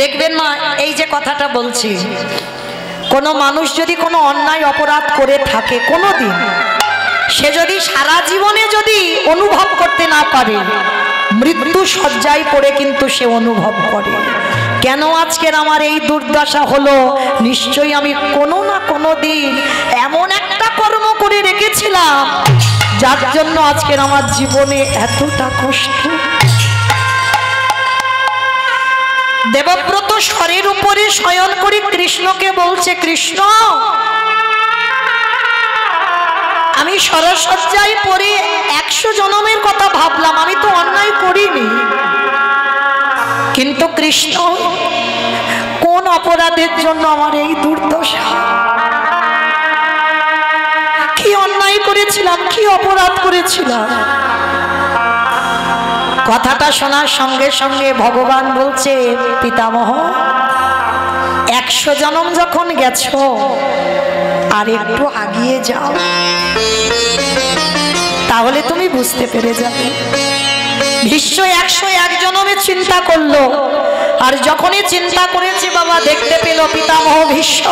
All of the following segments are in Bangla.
দেখবেন মা, এই যে কথাটা বলছি, কোনো মানুষ যদি কোনো অন্যায় অপরাধ করে থাকে কোনোদিন, সে যদি সারা জীবনে যদি অনুভব করতে না পারে, মৃত্যু শয্যায় পড়ে কিন্তু সে অনুভব করে, কেন আজকের আমার এই দুর্দশা হলো? নিশ্চয়ই আমি কোনো না কোনো দিন এমন একটা কর্ম করে রেখেছিলাম যার জন্য আজকের আমার জীবনে এতটা কষ্ট। দেবব্রত স্বরের উপরে শয়ন করে কৃষ্ণকে বলছে, কৃষ্ণ আমি সরসজ্জায় পড়ে 100 জনমের কথা ভাবলাম, আমি তো অন্যায় করিনি, কিন্তু কৃষ্ণ কোন অপরাধের জন্য আমার এই দুর্দশা? কি অন্যায় করেছিলাম, কি অপরাধ করেছিলাম? কথাটা শোনার সঙ্গে সঙ্গে ভগবান বলছে, পিতামহ 100 জনম যখন গেছো আর একটু আগিয়ে যাও, তাহলে তুমি বুঝতে পেরে যাবে। ভীষ্ম 101 জনমে চিন্তা করলো, আর যখনই চিন্তা করেছে বাবা দেখতে পেল পিতামহ ভীষ্ম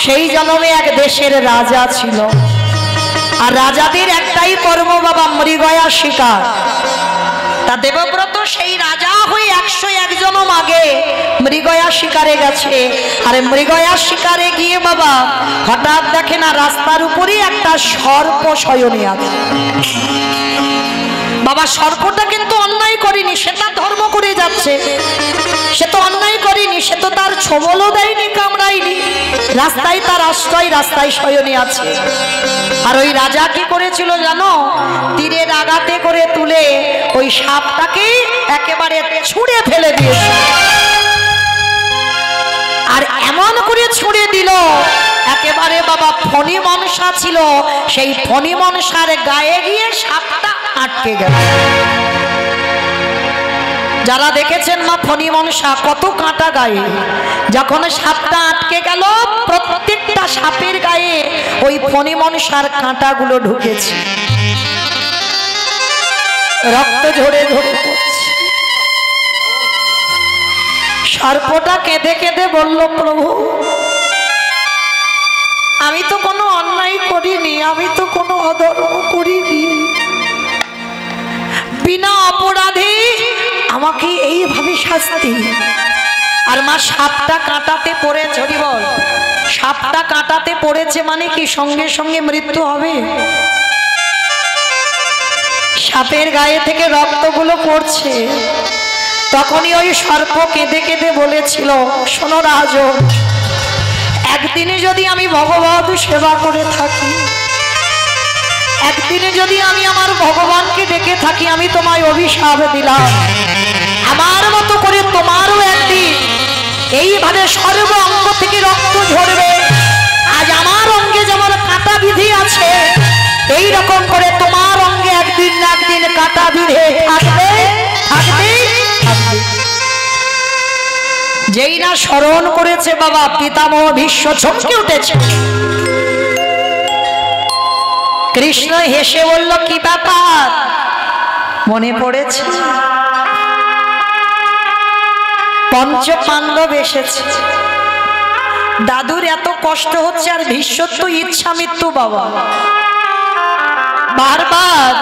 সেই জনমে এক দেশের রাজা ছিল, আর রাজাদের একটাই কর্ম বাবা মৃগয়া শিকার। তা দেবব্রত সেই রাজা হয়ে 101 জনম আগে মৃগয়া শিকারে গেছে, আর মৃগয়া শিকারে গিয়ে বাবা হঠাৎ দেখে না রাস্তার উপরে একটা সর্প শয়নে আছে। বাবা সর্পটা কিন্তু অন্যায় করেনি, সে তার ধর্ম করে যাচ্ছে, সে তো অন্যায় করেনি, সে তো তার ছোবলও দেয়নি, কামড়ায়নি, রাস্তায় তার আশ্রয়, রাস্তায় শয়নে আছে। আর ওই রাজা কি করেছিল জানো? তীরের আঘাতে করে তুলে ওই সাপটাকে একেবারে ছুঁড়ে ফেলে দিয়েছে, আর এমন করে ছুঁড়ে দিল একেবারে বাবা ফণি মনসা ছিল, সেই ফণি মনসার গায়ে গিয়ে সাপটা আটকে গেল। যারা দেখেছেন মা ফণি মনসা কত কাঁটা গায়ে, যখন সাপটা আটকে গেল প্রত্যেকটা সাপের গায়ে ওই ফণি মনসার কাঁটাগুলো ঢুকেছে, রক্ত ঝরে ঝরে পড়ছে। সর্পটা কেঁদে কেঁদে বলল, প্রভু আমি তো কোনো অন্যায় করিনি, আমি তো কোনো অধর্ম করিনি, বিনা অপরাধে আমাকে এইভাবে শাস্তি। আর মা সাপটা কাঁটাতে পড়েছে, হরি বল, সাপটা কাঁটাতে পড়েছে মানে কি সঙ্গে সঙ্গে মৃত্যু হবে? সাপের গায়ে থেকে রক্তগুলো পড়ছে, তখনই ওই সর্প কেঁদে কেঁদে বলেছিল, শোনো রাজন, একদিনে যদি আমি ভগবত সেবা করে থাকি, একদিনে যদি আমি আমার ভগবানকে ডেকে থাকি, আমি তোমায় অভিশাপ দিলাম, আমার মতো করে তোমারও একদিন এইভাবে সর্ব অঙ্গ থেকে রক্ত ঝরবে। আজ আমার অঙ্গে যেমন কাঁটা বিধি আছে, এই রকম করে তোমার অঙ্গে একদিন না একদিন কাঁটা বিধে থাকবে, থাকবে, থাকবে। যেই না স্মরণ করেছে বাবা পিতামহ ভীষ্ম চমকে উঠেছে। কৃষ্ণ হেসে বলল, কি ব্যাপার, মনে পড়েছে? পঞ্চ পাণ্ডব এসেছে, দাদুর এত কষ্ট হচ্ছে, আর ভীষ্মর তো ইচ্ছা মৃত্যু বাবা, বারবার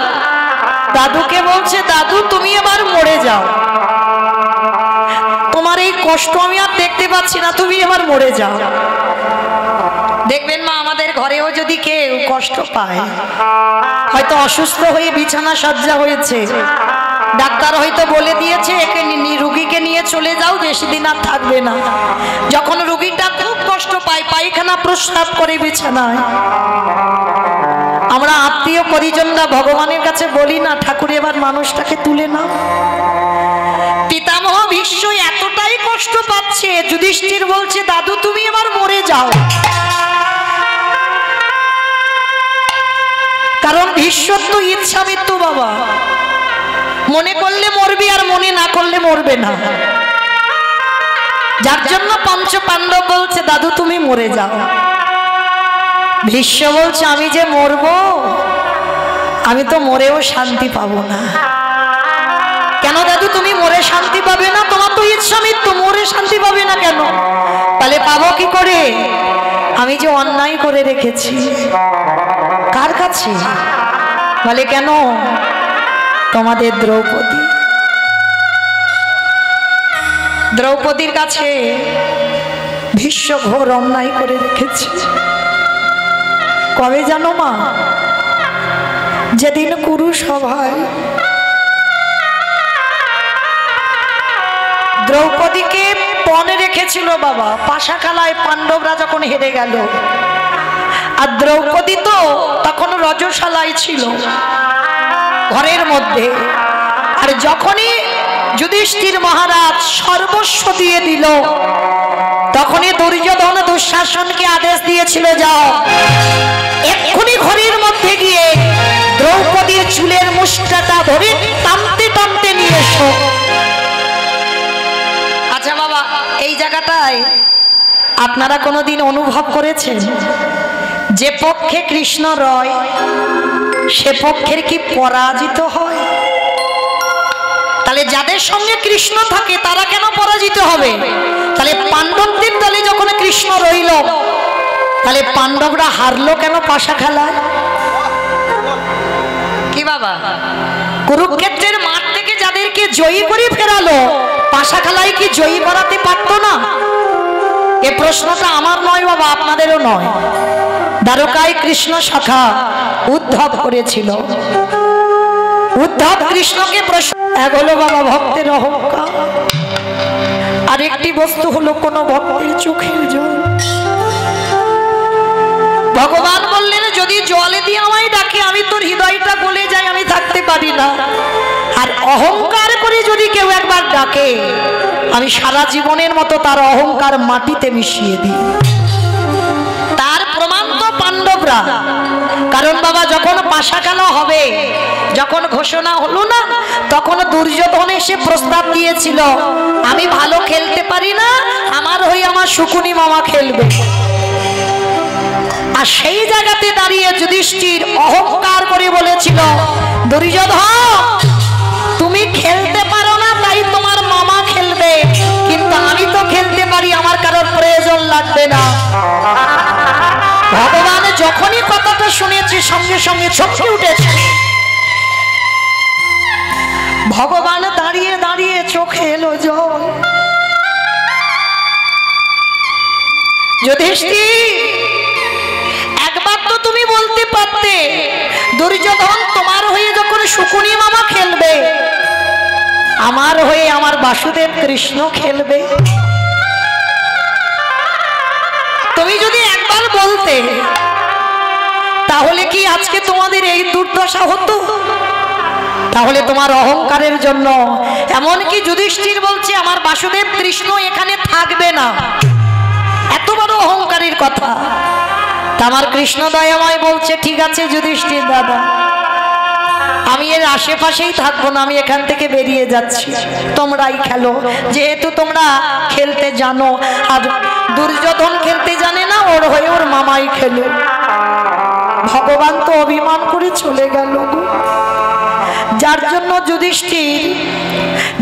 দাদুকে বলছে, দাদু তুমি এবার মরে যাও, তোমার এই কষ্ট আমি আর দেখতে পাচ্ছি না, তুমি এবার মরে যাও। দেখবেন মা আমাদের ঘরেও যদি কেউ কষ্ট পায়, হয়তো অসুস্থ হয়ে বিছানা সজ্জা হয়েছে, ডাক্তার হয়তো বলে দিয়েছে একে রুগীকে নিয়ে চলে যাও, বেশি দিন আর থাকবে না। যখন রুগীটা খুব কষ্ট পায়, পায়খানা প্রস্রাব করে বিছানায়, আমরা আত্মীয় পরিজনরা ভগবানের কাছে বলি না, ঠাকুর এবার মানুষটাকে তুলে নাও। পিতামহ ভীষ্ম এতটাই কষ্ট পাচ্ছে, যুধিষ্ঠির বলছে, দাদু তুমি এবার মরে যাও, কারণ ভীষ্মর তো ইচ্ছা মৃত্যু বাবা, মনে করলে মরবি আর মনে না করলে মরবে না, যার জন্য পঞ্চ পাণ্ডব বলছে, দাদু তুমি মরে যাও। ভীষ্ম বলছে, আমি যে মরবো, আমি তো মরেও শান্তি পাবো না। কেন দাদু তুমি মরে শান্তি পাবে না? তোমার তো ইচ্ছা মৃত্যু, মরে শান্তি পাবে না কেন? তাহলে পাবো কি করে? আমি যে অন্যায় করে রেখেছি। কার কাছে? বলে কেন? তোমাদের দ্রৌপদীর কাছে ভীষ্ম ঘোর অন্যায় করে রেখেছি। কবে জানো মা? যেদিন কুরু সভায় দ্রৌপদীকে পণে রেখেছিল বাবা, পাশা খেলায় পাণ্ডবরা যখন হেরে গেল, আর দ্রৌপদী তো তখন রজশালায় ছিল ঘরের মধ্যে। আর যখনই যুধিষ্ঠির মহারাজ সর্বস্ব দিয়ে দিল, তখনই দুর্যোধন দুঃশাসনকে আদেশ দিয়েছিল, যাও এক্ষুনি ঘরের মধ্যে গিয়ে দ্রৌপদীর চুলের মুষ্টাটা ধরে টানতে টানতে নিয়ে এসো। আচ্ছা বাবা, এই জায়গাটায় আপনারা কোনোদিন অনুভব করেছেন যে পক্ষে কৃষ্ণ রয় সে পক্ষের কি পরাজিত হয়? তাহলে যাদের সঙ্গে কৃষ্ণ থাকে তারা কেন পরাজিত হবে? তাহলে পাণ্ডবদের দলে যখন কৃষ্ণ রইল, তাহলে পাণ্ডবরা হারলো কেন পাশা খেলায়? কি বাবা, কুরুক্ষেত্রের মাঠ থেকে যাদেরকে জয়ী করে ফেরালো, পাশা খেলায় কি জয়ী করাতে পারতো না? এ প্রশ্নটা আমার নয় বাবা, আপনাদেরও নয়। দ্বারকায় কৃষ্ণ সখা উদ্ধব করেছিল। উদ্ধব কৃষ্ণকে প্রশ্ন, এক হলো বাবা ভক্তের অহংকার, আর একটি বস্তু হলো কোন ভক্তের চোখের জল। ভগবান বললেন, যদি জলে দিয়ে আমায় ডাকে আমি তোর হৃদয়টা গলে যাই, আমি থাকতে পারি না। আর অহংকার করে যদি কেউ একবার ডাকে, আমি সারা জীবনের মতো তার অহংকার মাটিতে মিশিয়ে দিই। তার প্রমাণ তো পাণ্ডবরা। কারণ বাবা যখন পাশা খেলা হবে, যখন ঘোষণা হলো না, তখন দুর্যোধন এসে প্রস্তাব দিয়েছিল, আমি ভালো খেলতে পারি না, আমার হয়ে আমার শকুনি মামা খেলবে। আর সেই জায়গাতে দাঁড়িয়ে যুধিষ্ঠির অহংকার করে বলেছিল, দুর্যোধন তুমি খেলতে পারো না, তাই তোমার মামা খেলবে, কিন্তু আমি তো খেলতে পারি, আমার কারোর প্রয়োজন লাগবে না। ভগবান যখনই কথাটা শুনেছি সঙ্গে সঙ্গে চমকে উঠেছে। ভগবান দাঁড়িয়ে দাঁড়িয়ে চোখে এলো জল। যুধিষ্ঠির, একবার তো তুমি বলতে পারতে, দুর্যোধন তোমার হয়ে যখন শকুনি মামা খেলবে, আমার হয়ে আমার বাসুদেব কৃষ্ণ খেলবে। তুমি যদি একবার বলতে, তাহলে কি আজকে তোমাদের এই দুর্দশা হতো? তাহলে তোমার অহংকারের জন্য, এমনকি যুধিষ্ঠির বলছে আমার বাসুদেব কৃষ্ণ এখানে থাকবে না, এত বড় অহংকারের কথা। আমার কৃষ্ণ দয়াময় বলছে, ঠিক আছে যুধিষ্ঠির দাদা, আমি এর আশেপাশেই থাকবো না, আমি এখান থেকে বেরিয়ে যাচ্ছি, তোমরাই খেলো, যেহেতু তোমরা খেলতে জানো। আর দুর্যোধন খেলতে জানে না, ওর হয়ে ওর মামাই খেলে। ভগবান তো অভিমান করে চলে গেল, যার জন্য যুধিষ্ঠির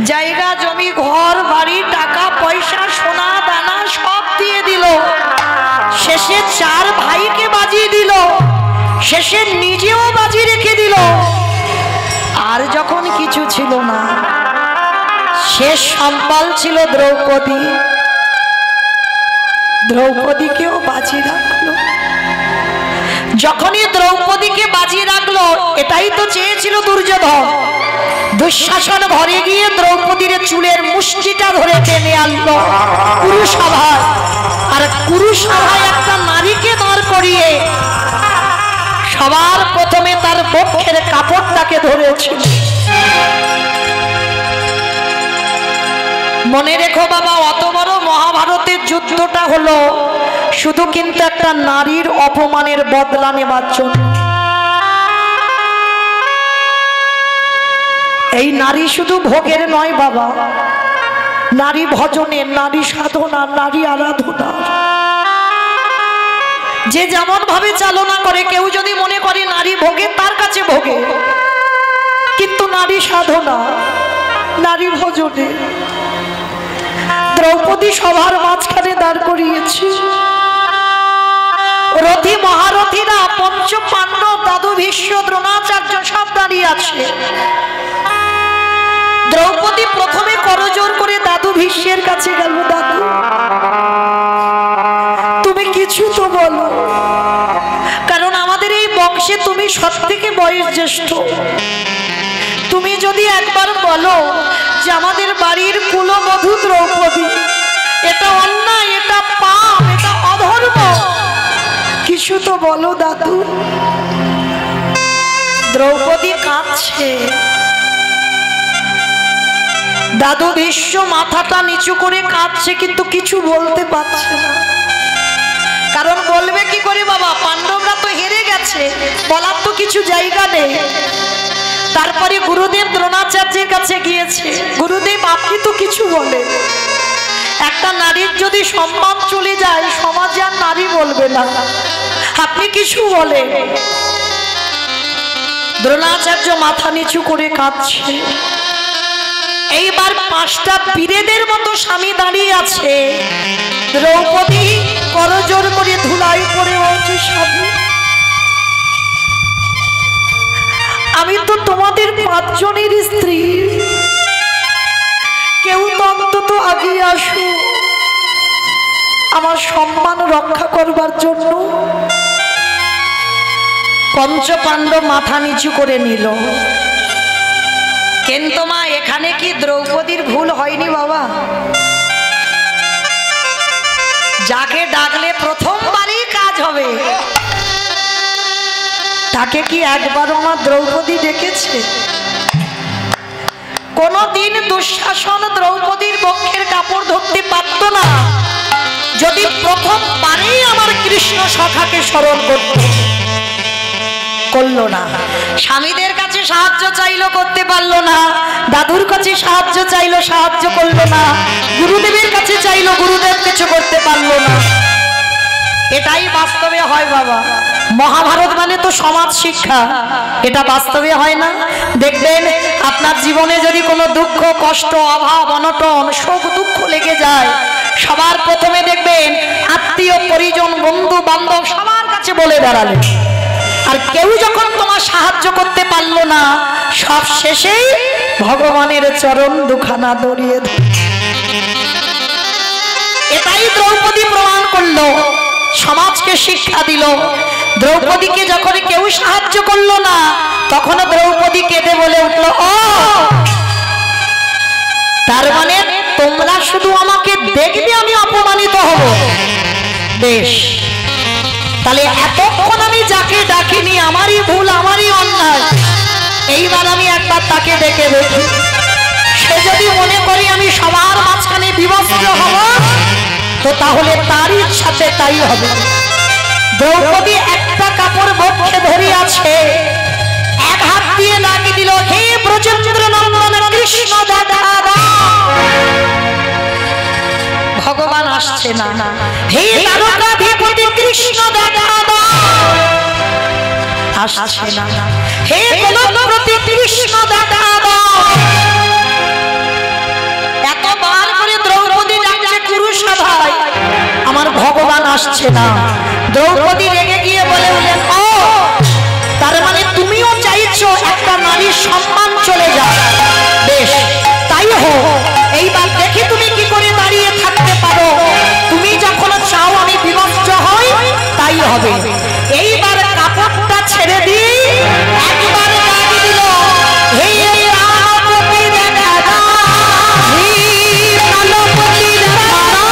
জায়গা জমি ঘর বাড়ি টাকা পয়সা সোনা দানা সব দিয়ে দিল, শেষে 4 ভাইকে বাজিয়ে দিল, শেষে নিজেও বাজি রেখে দিল। আর যখন কিছু ছিল না, শেষ সম্বল ছিল দ্রৌপদী, দ্রৌপদীকেও বাজি রাখলো। যখনই দ্রৌপদীকে বাজি রাখলো, এটাই তো চেয়েছিল দুর্যোধন। দুঃশাসন ঘরে গিয়ে দ্রৌপদীর চুলের মুষ্টিটা ধরে টেনে আনলো কুরুসভায়। আর কুরুসভায় একটা নারীকে দাঁড় করিয়ে সবার প্রথমে তার বক্ষের কাপড়টাকে ধরেছিল। মনে রেখো বাবা, অত বড় মহাভারতের যুদ্ধটা হলো শুধু কিন্তু একটা নারীর অপমানের বদলা নেবার জন্য। এই নারী শুধু ভোগের নয় বাবা, নারী ভজনের, নারী সাধনা, নারী আরাধনা। যে যেমন ভাবে চালনা করে, কেউ যদি মনে করে নারী ভোগে, তার কাছে ভোগে, কিন্তু নারী সাধনা, নারী ভজনে। দ্রৌপদী সভার মাঝখানে দাঁড় করিয়েছে। রথী মহারথীরা পঞ্চ পাণ্ডব, দাদু ভীষ্ম, দ্রোণাচার্য সব দাঁড়িয়ে আছে। দ্রৌপদী প্রথমে করজোর করে দাদু ভীষ্মের কাছে গেল। দাদু, তুমি কিছু তো বলো, কারণ আমাদের এই বংশে তুমি সবথেকে বয়স জ্যেষ্ঠ। তুমি যদি একবার বলো যে আমাদের বাড়ির কুলবধূ দ্রৌপদী, এটা অন্যায়, এটা পাপ, এটা অধর্ম, কিছু তো বলো দাদু। দ্রৌপদী কাঁদছে। দাদু ভীষ্ম মাথাটা নিচু করে কাঁদছে, কিন্তু কিছু বলতে পারছে না। কারণ বলবে কি করে বাবা, পাণ্ডবরা তো হেরে গেছে, বলার তো কিছু জায়গা নেই। তারপরে গুরুদেব দ্রোণাচার্যের কাছে গিয়েছে। গুরুদেব, আপনি তো কিছু বলেন। একটা নারীর যদি সম্মান চলে যায়, সমাজে আর নারী বলবে না, আপনি কিছু বলেন। দ্রোণাচার্য মাথা নিচু করে কাঁদছে। এইবার পাঁচটা বীরেদের মতো স্বামী দাঁড়িয়ে আছে। দ্রৌপদী করজোর করে ধুলাই পড়ে বলছে, স্বামী, আমি তো তোমাদের পাঁচজনের স্ত্রী, কেউ তো অন্তত আগে আসো আমার সম্মান রক্ষা করবার জন্য। পঞ্চপাণ্ডব মাথা নিচু করে নিল। কিন্তু মা, এখানে কি দ্রৌপদীর ভুল হয়নি বাবা? যাকে ডাকলে প্রথমবারই কাজ হবে, তাকে কি একবারও মা দ্রৌপদী ডেকেছে? কোনদিন দুঃশাসন দ্রৌপদীর বক্ষের কাপড় ধরতে পারত না যদি প্রথমবারেই আমার কৃষ্ণ সখাকে স্মরণ করত। করলো না। স্বামীদের কাছে সাহায্য চাইলো, করতে পারলো না। দাদুর কাছে সাহায্য চাইলো, সাহায্য করলো না। গুরুদেবের কাছে চাইলো, গুরুদেব কিছু করতে পারলো না। এটাই বাস্তবে হয় বাবা। মহাভারত মানে তো সমাজ শিক্ষা, এটা বাস্তবে হয় না? দেখবেন আপনার জীবনে যদি কোনো দুঃখ, কষ্ট, অভাব, অনটন, শোক, দুঃখ লেগে যায়, সবার প্রথমে দেখবেন আত্মীয়, পরিজন, বন্ধু বান্ধব সবার কাছে বলে বেড়ালেন। আর কেউ যখন তোমার সাহায্য করতে পারলো না, সব শেষেই ভগবানের চরণ দুখানা দড়িয়ে ধরে। এটাই দ্রৌপদী প্রমাণ করলো, সমাজকে শিক্ষা দিল। দ্রৌপদীকে যখন কেউ সাহায্য করলো না, তখন দ্রৌপদী কেঁদে বলে উঠলো, ও তার মানে তোমরা শুধু আমাকে দেখবে আমি অপমানিত হব? বেশ, তাহলে এতক্ষণ আমি যাকে ডাকিনি, আমারই ভুল, আমারই অন্যায়, এইবার আমি একবার তাকে ডেকে দেখি। সে যদি মনে করি আমি সবার মাঝখানে বিভক্ত হব, তো তাহলে তার ইচ্ছাতে তাই হবে। দ্রৌপদী একটা কাপড় বক্ষে ধরে আছে, এক হাত দিয়ে লাগিয়ে দিল, হে ব্রজেন্দ্র নন্দন কৃষ্ণ দাদা। ভগবান আসছে না। হে দ্বারকাধিপতি কৃষ্ণ দাদা, আসছে না। হে গোলকপতি কৃষ্ণ দাদা। এতবার করে দ্রৌপদী ডাকছে কুরুসভায়, আমার ভগবান আসছে না। দ্রৌপদী রেগে গিয়ে বলে উঠলেন, ও তার মানে তুমিও চাইছো একটা নারীর সম্মান চলে যায়? বেশ, তাই হোক। এইবার দেখি তুমি কি করে দাঁড়িয়ে থাকতে পারো। তুমি যখন চাও আমি বিভক্ত হই, তাই হবে। এইবার কাপড়টা ছেড়ে দিয়ে একবার লাগিয়ে দিল, হে রামপতি দেখা দাও, হে কালপতি দেখা দাও,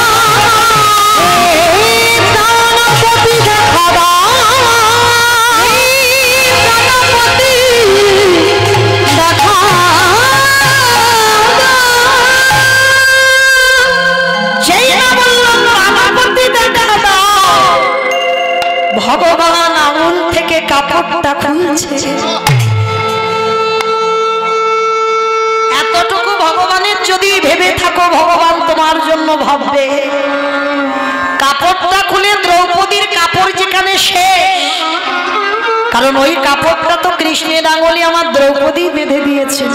হে প্রাণপতি দেখা দাও, হে প্রাণপতি দেখা দাও। যেই না বললাম প্রাণপতি দেখা দাও, ভগবান আঙুল থেকে কাপড়টা খুলছে। এতটুকু ভগবানের যদি ভেবে থাকো, ভগবান তোমার জন্য ভাববে। কাপড়টা খুলে দ্রৌপদীর কাপড় যেখানে শেষ, কারণ ওই কাপড়টা তো কৃষ্ণের আঙুলে আমার দ্রৌপদী বেঁধে দিয়েছিল।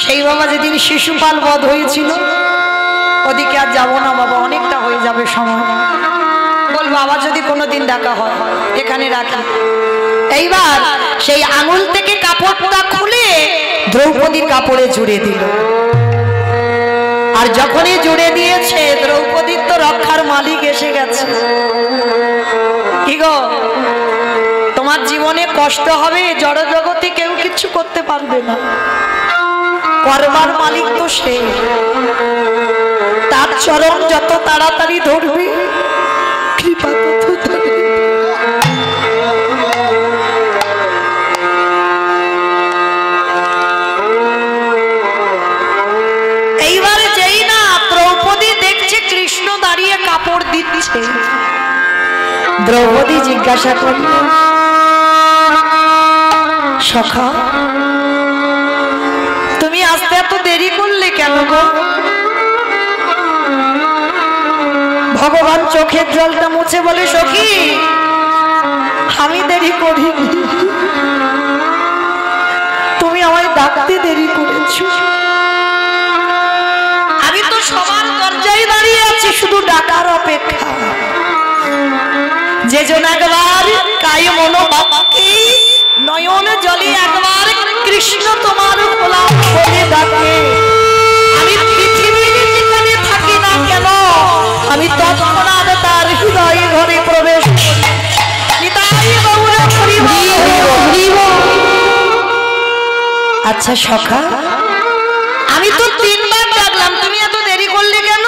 সেই বাবা যেদিন শিশুপাল বধ হয়েছিল, ওদিকে আর যাবো না বাবা, অনেকটা হয়ে যাবে সময়। বলবো আবার যদি কোনোদিন ডাকা হয় এখানে রাখি। এইবার সেই আঙুল থেকে কাপড়টা খুলে দ্রৌপদীর কাপড়ে জুড়ে দিল। আর যখনই জুড়ে দিয়েছে, দ্রৌপদীর তো রক্ষার মালিক এসে গেছে। কি গো, তোমার জীবনে কষ্ট হবে, জড় জগতে কেউ কিছু করতে পারবে না, করবার মালিক তো সে। তার চরণ যত তাড়াতাড়ি ধরবে, কৃপা তত ধরবে। এইবার যেই না দ্রৌপদী দেখছে কৃষ্ণ দাঁড়িয়ে কাপড় দিচ্ছে, দ্রৌপদী জিজ্ঞাসা করল, সখা তুমি আসতে এত দেরি করলে কেন গো? ভগবান চোখের জলটা মুছে বলে, সখী আমি দেরি করিনি, তুমি আমায় ডাকতে দেরি করেছো। আমি তো সবার দরজায় দাঁড়িয়ে আছি, শুধু ডাকার অপেক্ষা। যে জন একবার কায় মনোবাক্যে নয়ন জলে একবার কৃষ্ণ তোমার গোলাম বলে ডাকে, আমি পৃথিবীর যেখানে থাকি না কেন, আমি তৎক্ষণাৎ তার হৃদয় ঘরে প্রবেশ করি। আচ্ছা সখা, আমি তো 3 বার ডাকলাম, তুমি এত দেরি করলে কেন?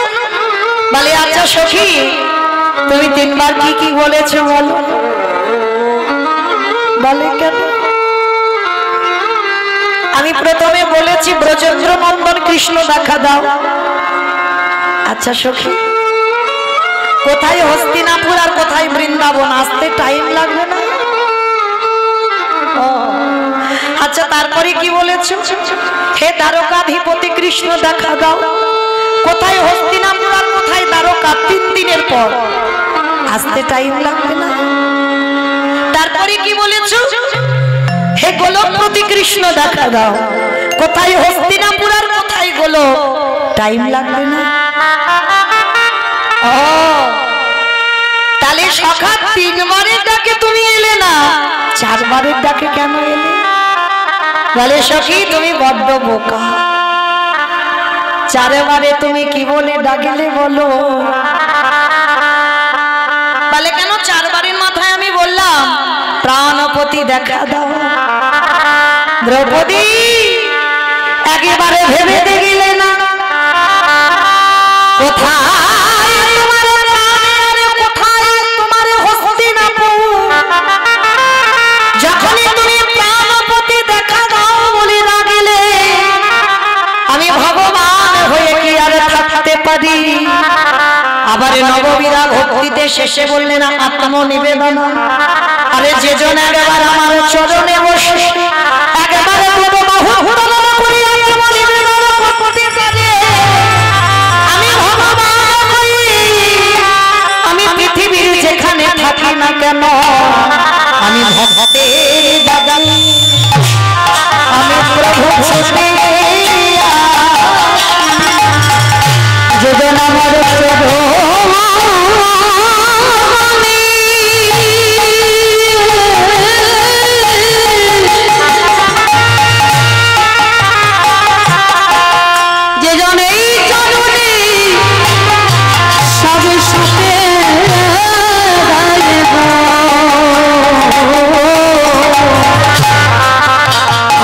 বলে আচ্ছা সখী, তুমি 3 বার কি কি বলেছো বলো? বলে কেন? আমি প্রথমে বলেছি ব্রজেন্দ্র নন্দন কৃষ্ণ দেখা দাও। আচ্ছা সখী, কোথায় হস্তিনাপুর আর কোথায় বৃন্দাবন, আসতে টাইম লাগবে না? আচ্ছা তারপরে কি বলেছো? হে দ্বারকাধিপতি কৃষ্ণ দেখা দাও। কোথায় হস্তিনাপুর আর কোথায় দ্বারকা, 3 দিনের পর, আসতে টাইম লাগবে না? তারপরে কি বলেছো? হে গোলকপতি কৃষ্ণ দেখা দাও। কোথায় হস্তিনাপুর আর কোথায় গোলক, টাইম লাগবে না? ও তাহলে সখা 3 বারের ডাকে তুমি এলে না, 4 বারের ডাকে কেন এলে? বলে সখী তুমি বড্ড বোকা, 4 বারে তুমি কি বলে ডাকলে বলো? বলে কেন? 4 বারের মাথায় আমি বললাম প্রাণপতি দেখা দাও। দ্রৌপদী একেবারে ভেবে দেখলে না, কোথায় তোমার প্রাণ, কোথায় তোমার হস্তিনাপুর? যখনই তুমি প্রাণপতি দেখা দাও বলে লাগলে, আমি ভগবান হয়ে কি আর থাকতে পারি? আবার নববীরা ভক্তিতে শেষে বললেন আত্মনিবেদন। আরে যে জন একবার আমার চরণে বসে একেবারে আমি ভগবান হই, আমি পৃথিবীর যেখানে থাকি না কেন, আমি ভক্তের জাগাই, আমি প্রভু যে জন আমার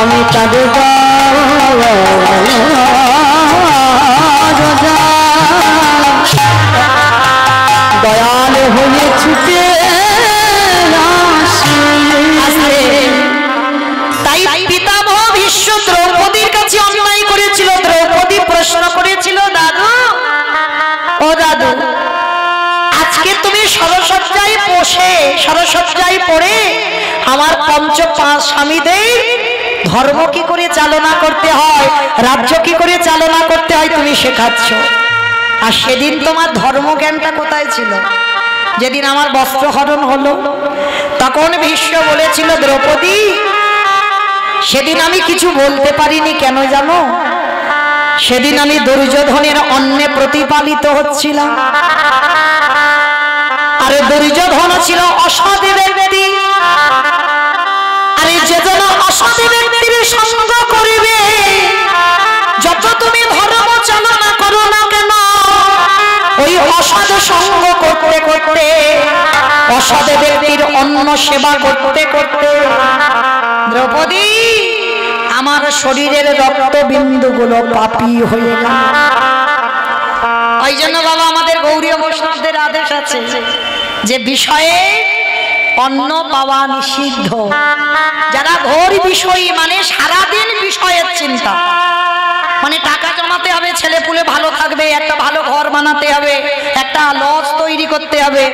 আমি তাদের দয়াল হয়ে ছুটে তাই পিতামহ ভীষ্ম দ্রৌপদীর কাছে অন্যায় করেছিল। দ্রৌপদী প্রশ্ন করেছিল, দাদু ও দাদু, আজকে তুমি সরসজ্জায় বসে সরসজ্জায় পড়ে আমার 5 স্বামীদের ধর্ম কি করে চালনা করতে হয়, রাজ্য কি করে চালনা করতে হয় তুমি শেখাচ্ছ। আর সেদিন তোমার ধর্মজ্ঞানটা কোথায় ছিল? যেদিন আমার বস্ত্রহরণ হলো, তখন ভীষ্ম বলেছিল, দ্রৌপদী সেদিন আমি কিছু বলতে পারিনি, কেন জানো? সেদিন আমি দুর্যোধনের অন্নে প্রতিপালিত হচ্ছিল। আর দুর্যোধন ছিল অসৎ ব্যক্তি। আরে যে যেন অসৎ ব্যক্তির সঙ্গ করিবে, যত তুমি ধর্ম চালনা করো না কেন, ওই অসৎ সঙ্গ করতে করতে, অসৎ ব্যক্তির অন্ন সেবা করতে করতে দ্রৌপদী আমার শরীরের রক্তবিন্দুগুলো পাপী হয়ে গেল। ওই জন্য বাবা আমাদের গৌরীয় বৈষ্ণবদের আদেশ আছে যে বিষয়ে অন্ন পাওয়া নিষিদ্ধ। যারা ঘোর বিষয়ী, মানে সারাদিন বিষয়ের চিন্তা, মানে টাকা জমাতে হবে, ছেলে পুলে ভালো থাকবে, একটা ভালো ঘর বানাতে হবে, একটা লজ তৈরি করতে হবে,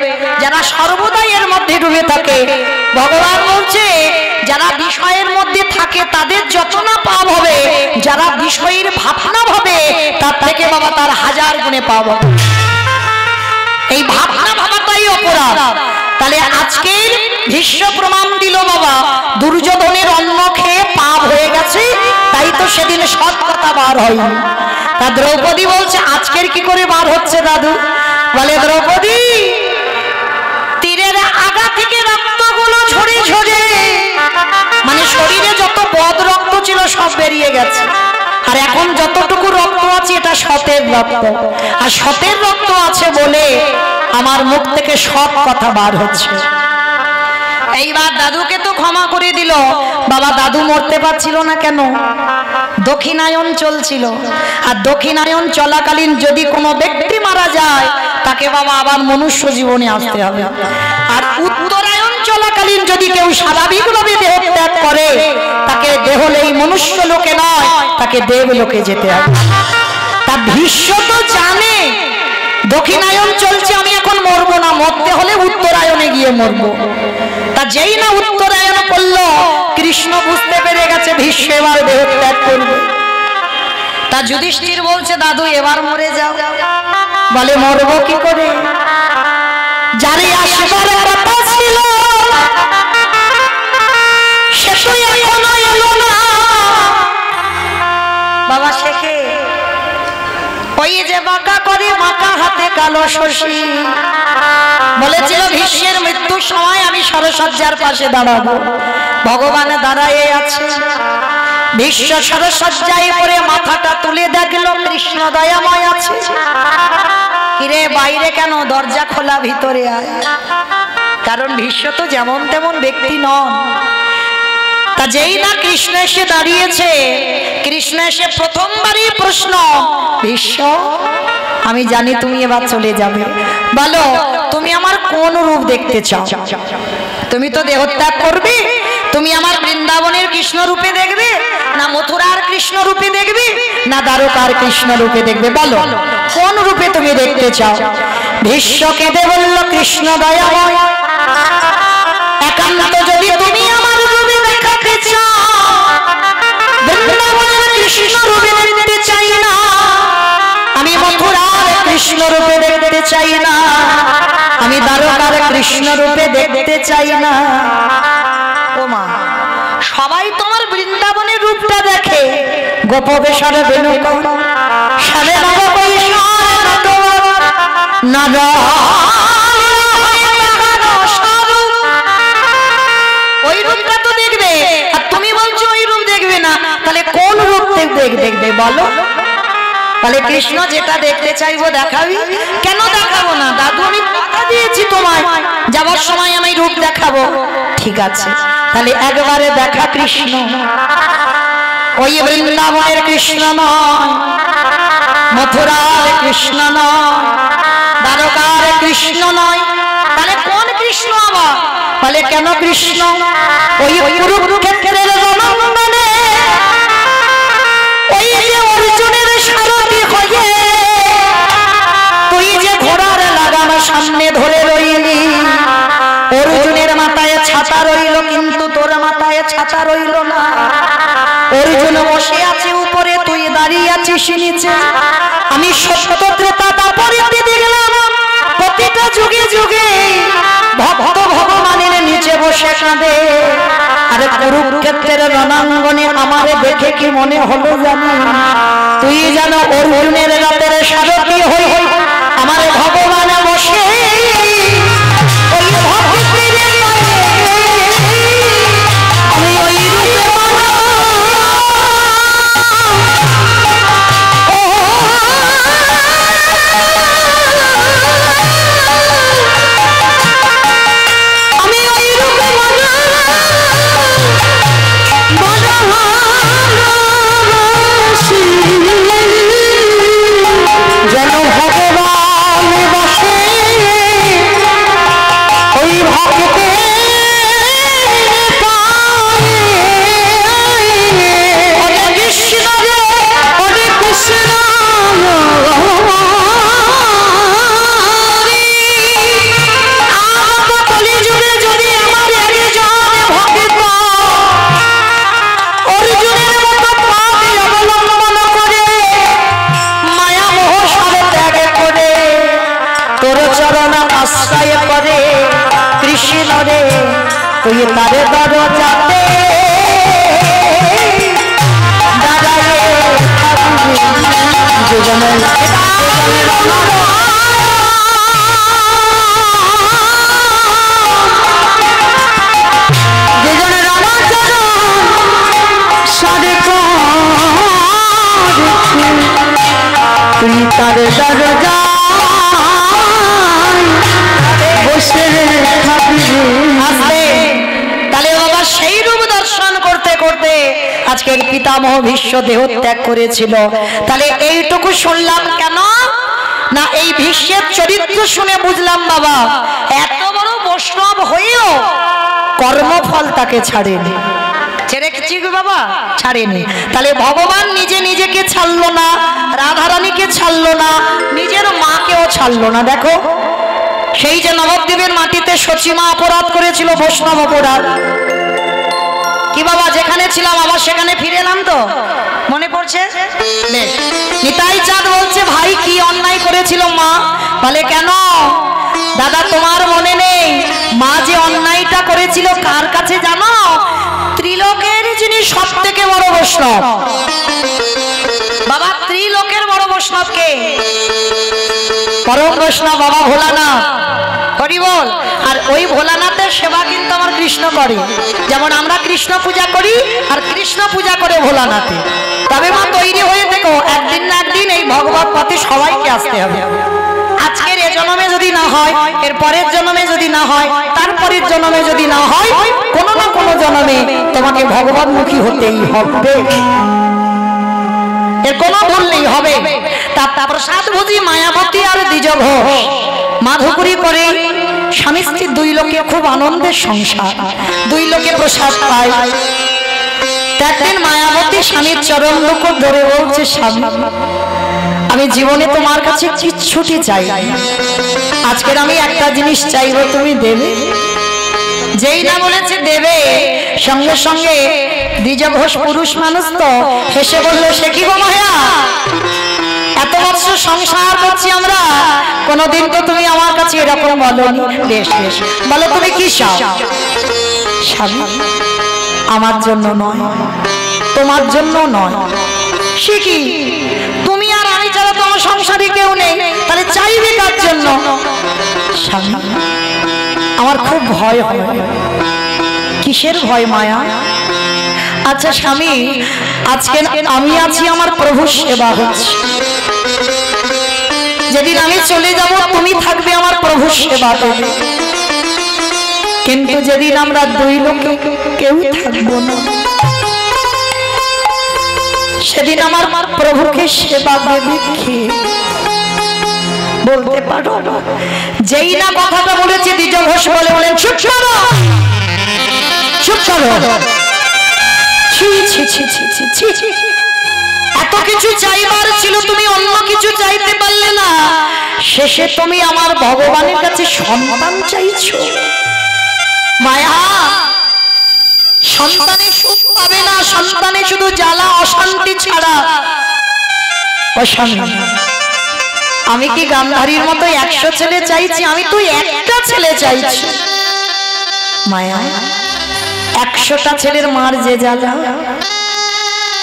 যারা সর্বদাই এর মধ্যে ডুবে থাকে, ভগবান বলছে যারা বিষয়ের মধ্যে থাকে তাদের যত না পাপ হবে, যারা বিষয়ের ভাবনা ভাবে তার থেকে বাবা তার 1000 গুণে পাপ হবে। এই ভাবনা ভাবাটাই অপরাধ। তাহলে আজকের ভীষ্ম প্রমাণ দিল বাবা দুর্যোধনের অন্ন খেয়ে পাপ হয়ে গেছে, তাই তো সেদিন সৎ কথা বার হয়নি। তা দ্রৌপদী বলছে আজকের কি করে বার হচ্ছে দাদু? বলে দ্রৌপদী তীরের আগা থেকে রক্তগুলো ঝরে ঝরে, মানে শরীরে যত বদ রক্ত ছিল সব বেরিয়ে গেছে, আর এখন যতটুকু রক্ত আছে এটা সতের রক্ত, আর সতের রক্ত আছে বলে আমার মুখ থেকে সব কথা বার হচ্ছে। এইবার দাদুকে তো ক্ষমা করে দিল বাবা। দাদু মরতে পারছিল না কেন? দক্ষিণায়ন চলছিল, আর দক্ষিণায়ন চলাকালীন যদি কোনো ব্যক্তি মারা যায় তাকে বাবা আবার মনুষ্য জীবনে আসতে হবে, আর উত্তরায়ণ চলাকালীন যদি কেউ স্বাভাবিকভাবে দেহ ত্যাগ করে তাকে দেহলেই মনুষ্য লোকে নয়, তাকে দেবলোকে যেতে হবে। তা ভীষ্ম তো জানে দক্ষিণায়ন চলছে, আমি এখন মরবো না, মরতে হলে উত্তরায়ণে গিয়ে মরবো। তা যেই না উত্তরায়ণ করলো, কৃষ্ণ বুঝতে পেরে গেছে ভীষ্ম এবার দেহ ত্যাগ করবে। তা যুধিষ্ঠির বলছে দাদু এবার মরে যাও। বলে মরবো কি করে? যারে আসবার কথা ছিল সে তো এখনো এলো না। বাবা শেখে ওই যে বাঁকা করে বাঁকা হাতে কালো শশী বলেছিল ভীষ্মের মৃত্যুর সময় আমি সরসজ্জার পাশে দাঁড়াবো। ভগবান দাঁড়ায় আছে, ভীষ্ম সরসজ্জায় পড়ে মাথাটা তুলে দেখলো কৃষ্ণ দয়াময় আছে। কিরে বাইরে কেন? দরজা খোলা, ভিতরে আয়। কারণ ভীষ্ম তো যেমন তেমন ব্যক্তি নন। তা যেই না কৃষ্ণ এসে দাঁড়িয়েছে, কৃষ্ণ এসে প্রথমবারই প্রশ্ন, ভীষ্ম আমি জানি তুমি এবার চলে যাবে, বলো তুমি আমার কোন রূপ দেখতে চাও? তুমি তো দেহত্যাগ করবে, তুমি আমার বৃন্দাবনের কৃষ্ণ রূপে দেখবে, না মথুরার কৃষ্ণ রূপে দেখবে, না দ্বারকার কৃষ্ণ রূপে দেখবে? বলো কোন রূপে তুমি দেখতে চাও? ভীষ্ম কেঁদে বলল কৃষ্ণ দয়াময়, একান্ত যদি তুমি আমার রূপে দেখাতে চাও, বৃন্দাবনের কৃষ্ণ রূপে দেখতে চাই না, আমি মথুরার কৃষ্ণ রূপে দেখতে চাই না, আমি দ্বারকার কৃষ্ণ রূপে দেখতে চাই না। ও মা, সবাই তোমার বৃন্দাবনের রূপটা দেখে, গোপবেশরে বেনুক সারে নব ওই রূপটা তো দেখবে, আর তুমি বলছো ওই রূপ দেখবে না, তাহলে কোন রূপ দেখবে বলো? তাহলে কৃষ্ণ যেটা দেখতে চাইবো দেখাবি। কেন দেখাবো না দাদু? আমি কথা দিয়েছি তোমায় যাবার সময় আমি রূপ দেখাবো। ঠিক আছে, তাহলে একবারে দেখা কৃষ্ণ। ওই বৃন্দাবনের কৃষ্ণ নয়, মথুরার কৃষ্ণ নয়, দ্বারকার কৃষ্ণ নয়, তাহলে কোন কৃষ্ণ আবার? বলে কেন কৃষ্ণ? ওই কুরুক্ষেত্রের রণাঙ্গনে ওই যে অর্জুনের সারথি হয়ে তুই যে ঘোড়ার লাগাম সামনে ধরে রইলি, অর্জুনের মাথায় ছাতা রইল কিন্তু তোর মাথায় ছাতা রইল না। অর্জুন বসে আছে উপরে, তুই দাঁড়িয়ে আছিস নিচে। আমি সত্য ত্রেতা দাপরিতে দেখলাম প্রতিটা যুগে যুগে ভক্ত ভগবানের নিচে বসে কাঁদে। আর কুরুক্ষেত্রের রণাঙ্গনে আমারে দেখে কি মনে হলো জানি? তুই যেন অর্জুনের রাতের সারথি হয়ে চরণ আশ্রয় করে কৃষ্ণ রে তুই তার দরজাতে দাঁড়ায়ে তুই তার দরজা বসে থাকবি। তাহলে বাবা সেই রূপ দর্শন করতে করতে আজকের পিতামহ ভীষ্ম দেহ ত্যাগ করেছিল। তাহলে এইটুকু শুনলাম কেন না, এই ভীষ্মের চরিত্র শুনে বুঝলাম বাবা এত বড় বৈষ্ণব হয়েও কর্মফল তাকে ছাড়েনি। ছেড়ে কি বাবা ছাড়েনি। তাহলে ভগবান নিজে নিজেকে ছাড়লো না, রাধারানীকে ছাড়লো না, নিজের মাকেও ছাড়লো না। দেখো সেই যে নবদ্বীপের মাটিতে সচিমা অপরাধ করেছিল, বৈষ্ণব অপরাধ, কি বাবা যেখানে ছিলাম আবার সেখানে ফিরে এলাম তো মনে পড়ছে? নিতাই চাঁদ বলছে ভাই কি অন্যায় করেছিল মা? বলে কেন দাদা তোমার মনে নেই? মা যে অন্যায়টা করেছিল কার কাছে জানো? ত্রিলোকের যিনি সব থেকে বড় বৈষ্ণব। বাবা ত্রিলোকের বড় বৈষ্ণব কে? পরম বৈষ্ণব বাবা ভোলানাথ। হরি বল। আর ওই ভোলানাথের সেবা কিন্তু আমার কৃষ্ণ করে। যেমন আমরা কৃষ্ণ পূজা করি আর কৃষ্ণ পূজা করে ভোলানাথে। তবে মা তৈরি হয়ে দেখো একদিন না একদিন এই ভগবত পথে সবাইকে আসতে হবে। আজকের এ জন্মে যদি না হয়, এর পরের জন্মে যদি না হয়, তারপরের জন্মে যদি না হয়, কোনো না কোনো জন্মে তোমাকে ভগবানমুখী হতেই হবে, এর কোনো ভুল নেই হবে। তার প্রসাদ ভোজি মায়াবতী আর দ্বিজ ঘোষ মাধুকরী করে স্বামী স্ত্রী দুই লোকে খুব আনন্দের সংসার, দুই লোকে প্রসাদ পায়। একদিন মায়াবতী স্বামীর চরণ লোক ধরে বলছে স্বামী আমি জীবনে তোমার কাছে কিচ্ছুটি চাই, আজকের আমি একটা জিনিস চাইবো তুমি দেবে। যেই না বলেছে দেবে সঙ্গে সঙ্গে দ্বিজ ঘোষ পুরুষ মানুষ তো হেসে বললো সে কি গো মায়া, এত বছর সংসার করছি আমরা, কোনদিন তো তুমি আমার কাছে এরকম বলোনি। বেশ বেশ বলো তুমি কি চাও? স্বামী আমার জন্য নয়, তোমার জন্য নয়। সে কি তুমি আর আমি ছাড়া তো আমার সংসারে কেউ নেই, তাহলে চাইবে কার জন্য? স্বামী আমার খুব ভয় হয়। কিসের ভয় মায়া? আচ্ছা স্বামী আজকে আমি আছি আমার প্রভুর সেবা হচ্ছে, যেদিন আমি চলে যাব তুমি থাকবে আমার প্রভুর সেবা করবে, কিন্তু যেদিন আমরা দুই লোক কেউ থাকবো না সেদিন আমার প্রভুকে সেবা দেবে কে? বলতে পারো? যেই না কথাটা বলেছে দ্বিজ ঘোষ বলেন চুপ করো, চুপ করো। এত কিছু চাইবার ছিল তুমি অন্য কিছু চাইতে পারলে না, শেষে তুমি আমার ভগবানের কাছে সন্তান চাইছো। মায়া সন্তানে সুখ পাবে না, সন্তানে শুধু জ্বালা অশান্তি ছাড়া। আমি কি গান্ধারীর মতো 100 ছেলে চাইছি? আমি তো একটা ছেলে চাইছি। মায়া 100টা ছেলের মার যে জ্বালা,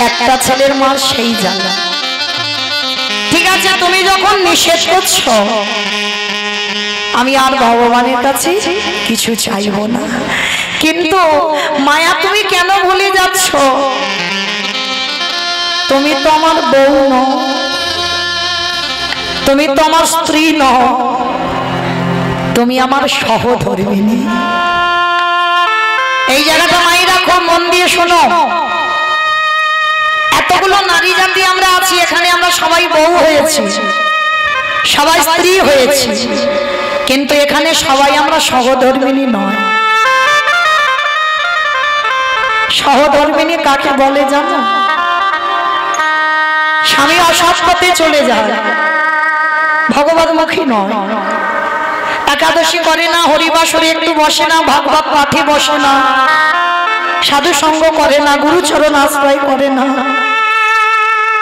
একটা ছেলের মার সেই জ্বালা। ঠিক আছে তুমি যখন নিষেধ করছো আমি আর ভগবানের কাছে কিছু চাইব না, কিন্তু মায়া তুমি কেন ভুলে যাচ্ছ? তুমি তো আমার বউ নও, তুমি তো আমার স্ত্রী নও, তুমি আমার সহধর্মিণী। এই জায়গাটা মায়েরা খুব মন দিয়ে শোনো। এতগুলো নারী জাতি আমরা আছি এখানে, আমরা সবাই বউ হয়েছি, সবাই স্ত্রী হয়েছি, কিন্তু এখানে সবাই আমরা সহধর্মিণী নয়। সহধর্মিণী কাকে বলে জানো? স্বামী অসৎ পথে চলে যায়, ভগবতমুখী নয়, একাদশী করে না, হরিবাসরে একটু বসে না, ভাগবত পাঠে বসে না, সাধু সঙ্গ করে না, গুরুচরণ আশ্রয় করে না,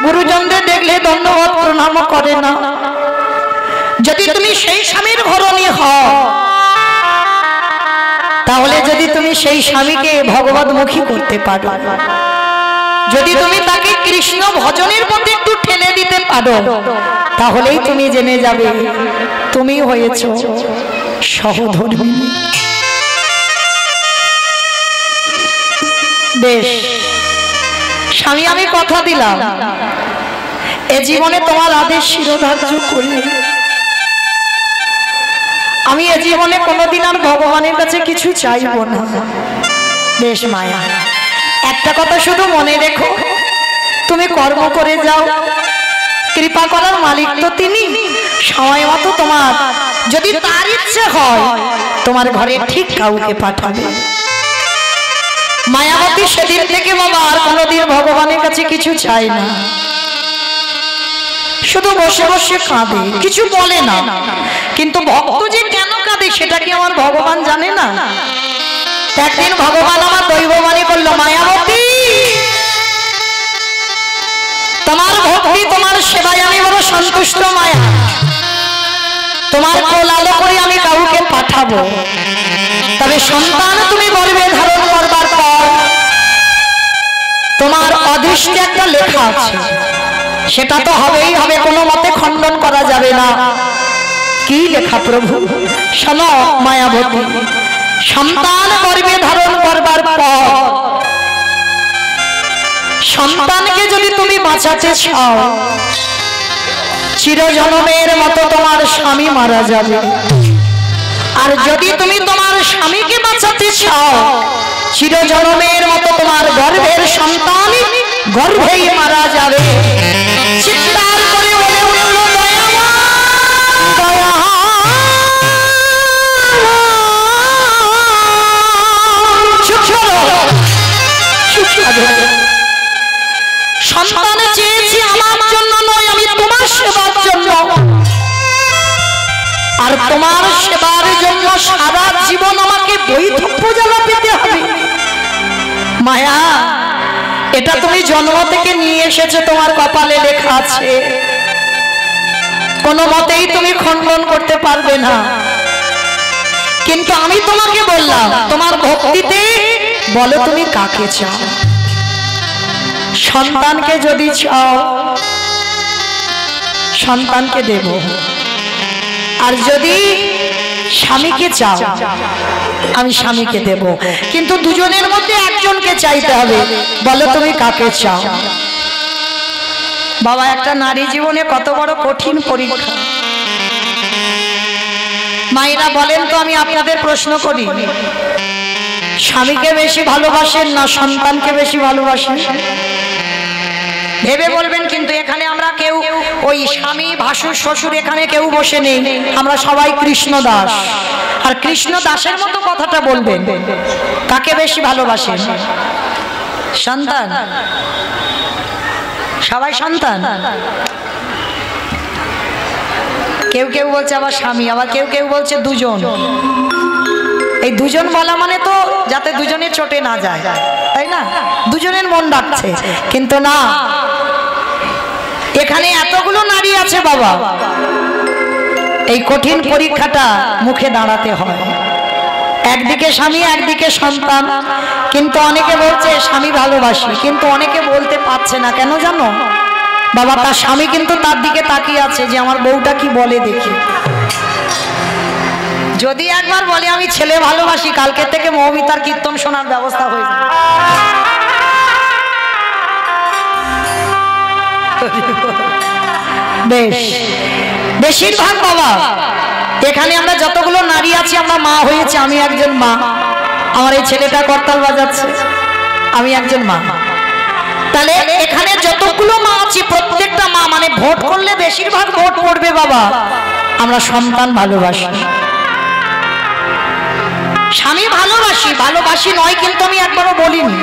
গুরুজনদের দেখলে ধন্যবাদ প্রণাম করে না, যদি তুমি সেই স্বামীর ঘরণী হও, তাহলে যদি তুমি সেই স্বামীকে ভগবতমুখী করতে পারো, যদি তুমি তাকে কৃষ্ণ ভজনের প্রতি একটু ঠেলে দিতে পারো, তাহলেই তুমি জেনে যাবে তুমি হয়েছো সহধর্মিণী। বেশ স্বামী, আমি কথা দিলাম এ জীবনে তোমার আদেশ শিরোধার্য করি। আমি এ জীবনে কোনোদিন আর ভগবানের কাছে কিছু চাইব না। বেশ মায়া, একটা কথা শুধু মনে রেখো, তুমি কর্ম করে যাও, কৃপা করার মালিক তো তিনি। সময় মতো তোমার যদি তার ইচ্ছে হয়, তোমার ঘরে ঠিক কাউকে পাঠাবে। মায়াবতী সেদিন থেকে বাবা আর কোনোদিন ভগবানের কাছে কিছু চাই না, শুধু বসে বসে কাঁদে, কিছু বলে না। কিন্তু ভক্ত যে কেন কাঁদে সেটা কি আমার ভগবান জানে না? একদিন ভগবান আমার দৈববাণী করলো, মায়াবতী তোমার ভক্তি, তোমার সেবায় আমি বড় সন্তুষ্ট মায়া। তোমার কোল আলো করে আমি কাউকে পাঠাবো, তবে সন্তান তুমি গর্ভে ধারণ করবার পর তোমার অদৃষ্টে একটা লেখা আছে, সেটা তো হবেই হবে, কোনো মতে খণ্ডন করা যাবে না। কি লেখা প্রভু? শোনো মায়াবতী, সন্তান গর্ভে ধারণ করবার পর সন্তানকে যদি তুমি বাঁচাতে চাও, চিরজন্মের মতো তোমার স্বামী মারা যাবে। আর যদি তুমি তোমার স্বামীকে বাঁচাতে চাও, চিরজন্মের মতো তোমার গর্ভের সন্তান গর্ভেই মারা যাবে। চিৎকার করে বলে উঠল, সন্তান চেয়েছি আমার জন্য নয়, আমি তোমার সেবার জন্য। আর তোমার সেবার জন্য সারা জীবন আমাকে বৈধব্য জ্বালা পেতে হবে। মায়া, এটা তুমি জন্ম থেকে নিয়ে এসেছো, তোমার কপালে লেখা আছে, কোনো মতেই তুমি খণ্ডন করতে পারবে না। কিন্তু আমি তোমাকে বললাম, তোমার ভক্তিতে বলো তুমি কাকে চাও। সন্তানকে যদি চাও, সন্তানকে দেব। আর যদি স্বামীকে চাও, আমি স্বামীকে দেব। কিন্তু দুজনের মধ্যে একজনকে চাইতে হবে। বলো তুমি কাকে চাও। বাবা, একটা নারী জীবনে কত বড় কঠিন পরীক্ষা। মায়েরা বলেন তো, আমি আপনাদের প্রশ্ন করি, স্বামীকে বেশি ভালোবাসেন না সন্তানকে বেশি ভালোবাসেন? ভেবে বলবেন। কিন্তু এখানে আমরা কেউ ওই স্বামী ভাসুর শ্বশুর এখানে কেউ বসে নেই, আমরা সবাই কৃষ্ণ দাস। আর কৃষ্ণ দাসের মতো কথাটা বলবেন, কাকে বেশি ভালোবাসেন? সন্তান? সবাই সন্তান? কেউ কেউ বলছে আবার স্বামী, আবার কেউ কেউ বলছে দুজন। এই দুজন বলা মানে তো যাতে দুজনে চটে না যায়, তাই না? দুজনের মন ডাকছে, কিন্তু না, এখানে এতগুলো নারী আছে বাবা, এই কঠিন পরীক্ষাটা মুখে দাঁড়াতে হয়। একদিকে স্বামী, একদিকে সন্তান। কিন্তু অনেকে বলছে স্বামী ভালোবাসি, কিন্তু অনেকে বলতে পারছে না। কেন জানো বাবা? তার স্বামী কিন্তু তার দিকে তাকিয়ে আছে যে আমার বউটা কি বলে দেখি। যদি একবার বলে আমি ছেলে ভালোবাসি, কালকে থেকে মৌমিতার কীর্তন শোনার ব্যবস্থা হয়ে যাবে। বেশ, বেশিরভাগ বাবা এখানে আমরা যতগুলো নারী আছি, আমরা মা হয়েছে। আমি একজন মা, আমার এই ছেলেটা করতাল বাজাচ্ছে, আমি একজন মা। তাহলে এখানে যতগুলো মা আছি, প্রত্যেকটা মা মানে ভোট করলে বেশিরভাগ ভোট পড়বে বাবা আমরা সন্তান ভালোবাসি। স্বামী ভালোবাসি, ভালোবাসি নয় কিন্তু আমি একবারও বলিনি।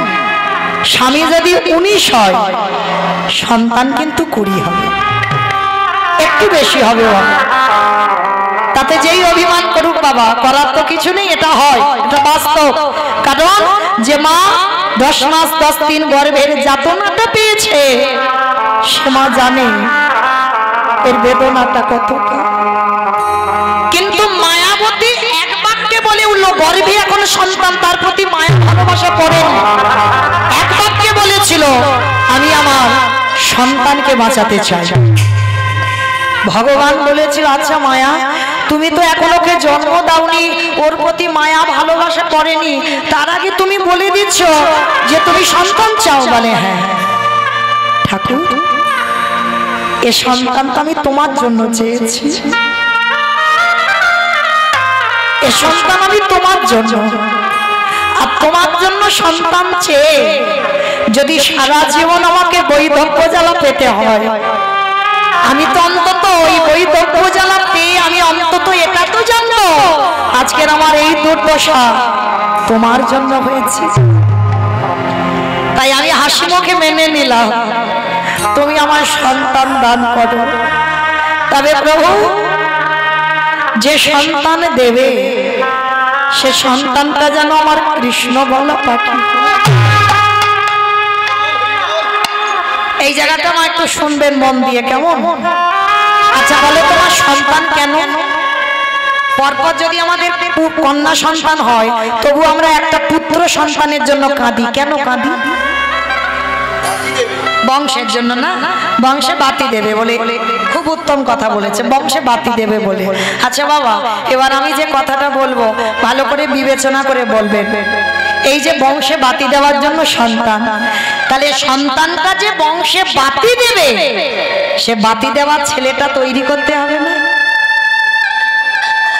স্বামী যদি 19 হয়, সন্তান কিন্তু 20 হবে, একটু বেশি হবে বাবা। তাতে যেই অভিমান করুক বাবা, করার তো কিছু নেই, এটা হয়, এটা বাস্তব। কারণ যে মা 10 মাস 10 দিন গর্ভের যাতনাটা পেয়েছে, সে মা জানে এর বেদনাটা কতটা। কিন্তু মায়াবতী এক বাক্যে বলে উঠল, গর্ভে এখন সন্তান, তার প্রতি মায়া ভালোবাসা পড়ে এক বাক্যে বলেছিল, আমি আমার সন্তানকে বাঁচাতে চাই। ভগবান বলেছিল, আচ্ছা মায়া, তুমি তো এখন ওকে জন্ম দাওনি, ওর প্রতি মায়া ভালোবাসা পড়েনি, তার আগে তুমি বলে দিচ্ছ যে তুমি সন্তান চাও। বলে হ্যাঁ ঠাকুর, এ সন্তান তো আমি তোমার জন্য চেয়েছি, এ সন্তান আমি তোমার জন্য। আর তোমার জন্য সন্তান চেয়ে যদি সারা জীবন আমাকে বৈধব্য জ্বালা পেতে হয়, আমি তো অন্তত ওই বৈধব্য জ্বালা পেয়ে আমি অন্তত এটা তো জানবো আজকের আমার এই দুর্দশা তোমার জন্য হয়েছে। তাই আমি হাসি মুখে মেনে নিলাম, তুমি আমার সন্তান দান করো। তবে প্রভু, যে সন্তান দেবে সে সন্তানটা যেন আমার কৃষ্ণ বলা পাখি। এই জায়গাটা আমার একটু শুনবেন মন দিয়ে, কেমন? আচ্ছা বলে, তোমার সন্তান কেন? পরপর যদি আমাদের কন্যা সন্তান হয়, তবু আমরা একটা পুত্র সন্তানের জন্য কাঁদি। কেন কাঁদি? বংশের জন্য না, বংশে বাতি দেবে বলে। খুব উত্তম কথা বলেছে, বংশে বাতি দেবে বলে। আচ্ছা বাবা, এবার আমি যে কথাটা বলবো ভালো করে বিবেচনা করে বলবেন। এই যে বংশে বাতি দেওয়ার জন্য সন্তান, তাহলে সন্তানটা যে বংশে বাতি দেবে, সে বাতি দেওয়ার ছেলেটা তৈরি করতে হবে না?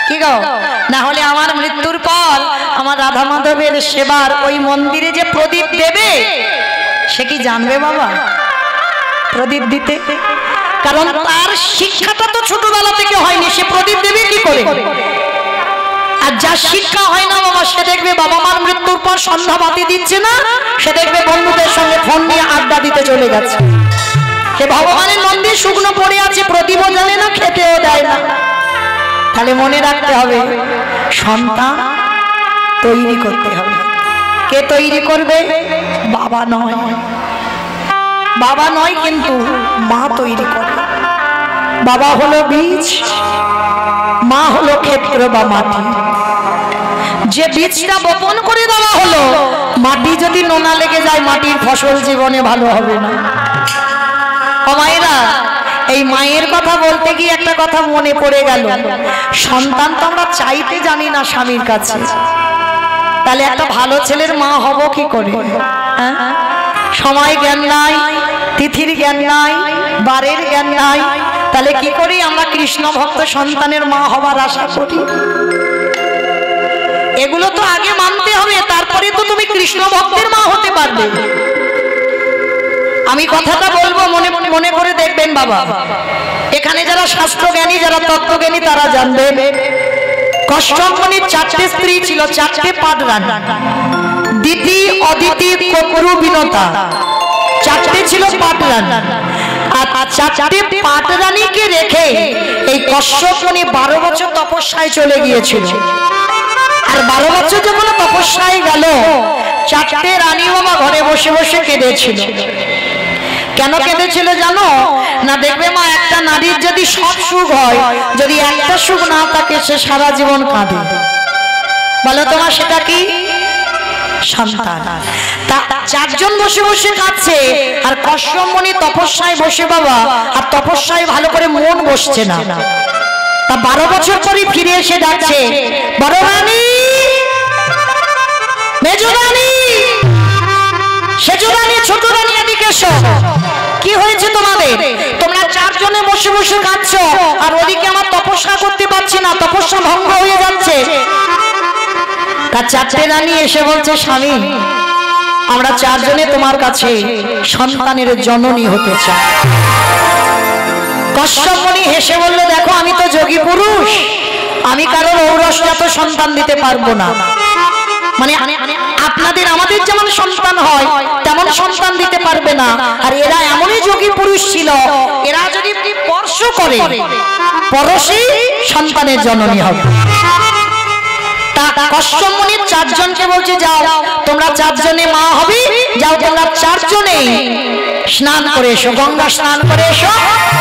কি গো? না হলে আমার মৃত্যুর পর আমার রাধা মাধবের সেবার ওই মন্দিরে যে প্রদীপ দেবে, সে কি জানবে বাবা প্রদীপ দিতে? কারণ তার শিক্ষাটা তো ছোটবেলা থেকে হয়নি, সে প্রদীপ দেবে কি করে? আর যার শিক্ষা হয় না বাবা, সে দেখবে বাবা মার মৃত্যুর পর সন্ধ্যা বাতি দিচ্ছে না, সে দেখবে বন্ধুদের সঙ্গে ফোন নিয়ে আড্ডা দিতে চলে গেছে। সে ভগবানের মন্দির শুকনো পড়ে আছে, প্রদীপও জ্বালে না, খেতেও দেয় না। তাহলে মনে রাখতে হবে, সন্তান তৈরি করতে হবে। কে তৈরি করবে? বাবা নয়, বাবা নয়, কিন্তু মা তৈরি করে। বাবা হলো বীজ, মা হলো ক্ষেত্র বা মাটি। যে বীজটা বপন করে দেওয়া হলো, মাটি যদি নোনা লেগে যায়, মাটির ফসল জীবনে ভালো হবে না। ও মায়েরা, এই মায়ের কথা বলতে গিয়ে একটা কথা মনে পড়ে গেল। সন্তান তো আমরা চাইতে জানি না স্বামীর কাছে, তাহলে একটা ভালো ছেলের মা হব কি করে? হ্যাঁ, সময় জ্ঞান নাই, তিথির জ্ঞান নাই, বারের জ্ঞান নাই, তাহলে কি করি আমরা কৃষ্ণ ভক্ত সন্তানের মা হবার আশা করি? এগুলো তো আগে মানতে হবে, তারপরে তো তুমি কৃষ্ণ ভক্তের মা হতে পারবে। আমি কথাটা বলবো, মনে মনে করে দেখবেন বাবা। এখানে যারা শাস্ত্রজ্ঞানী, যারা তত্ত্বজ্ঞানী, তারা জানবেন কশ্যপ মুনির 4টে স্ত্রী ছিল, 4টে পাটরানী। দিতি, অদিতি, ককরু, বিনতা, 4টে ছিল পাটরানী। আর 4টে পাটরানীকে রেখে এই কশ্যপ মুনি 12 বছর তপস্যায় চলে গিয়েছিল। আর 12 বছর যখন তপস্যায় গেল, 4টে রানী বাবা ঘরে বসে বসে কেঁদেছিল। কেন কেঁদেছিল জানো না? দেখবে মা, একটা নারীর যদি সব সুখ হয়, যদি একটা সুখ না থাকে, সে সারা জীবন কাঁদে। বলো তোমার সেটা কি? সন্তান। তা 4 জন বসে বসে কাঁদছে, আর কশ্যপ মুনি তপস্যায় বসে বাবা, আর তপস্যায় ভালো করে মন বসছে না। তা 12 বছর পরে ফিরে এসে ডাকছে, বড় রানী, মেজ রানী, সেজ রানী, ছোট রানী, এদিকে এসো। কি হয়েছে তোমাদের? তোমরা 4 জনে বসে বসে কাঁদছো, আর ওদিকে আমার তপস্যা করতে পারছি না, তপস্যা ভঙ্গ হয়ে যাচ্ছে। তার 4টে রানী এসে বলছে, স্বামী, আমরা 4 জনে তোমার কাছে সন্তানের জননী হতে চাই। কশ্যপ মুনি হেসে বলল, দেখো আমি তো যোগী পুরুষ, আমি কারোর ঔরসজাত সন্তান দিতে পারবো না। মানে আপনাদের আমাদের যেমন সন্তান হয় তেমন সন্তান দিতে পারবে না। আর এরা এমনই যোগী পুরুষ ছিল, এরা যদি স্পর্শ করে পরশই সন্তানের জননী হবে। কশ্যপ মুনি 4 জনকে বলছে, যাও তোমরা 4 জনে মা হবে, যাও তোমরা 4 জনে স্নান করে এসো, গঙ্গা স্নান করে এসো,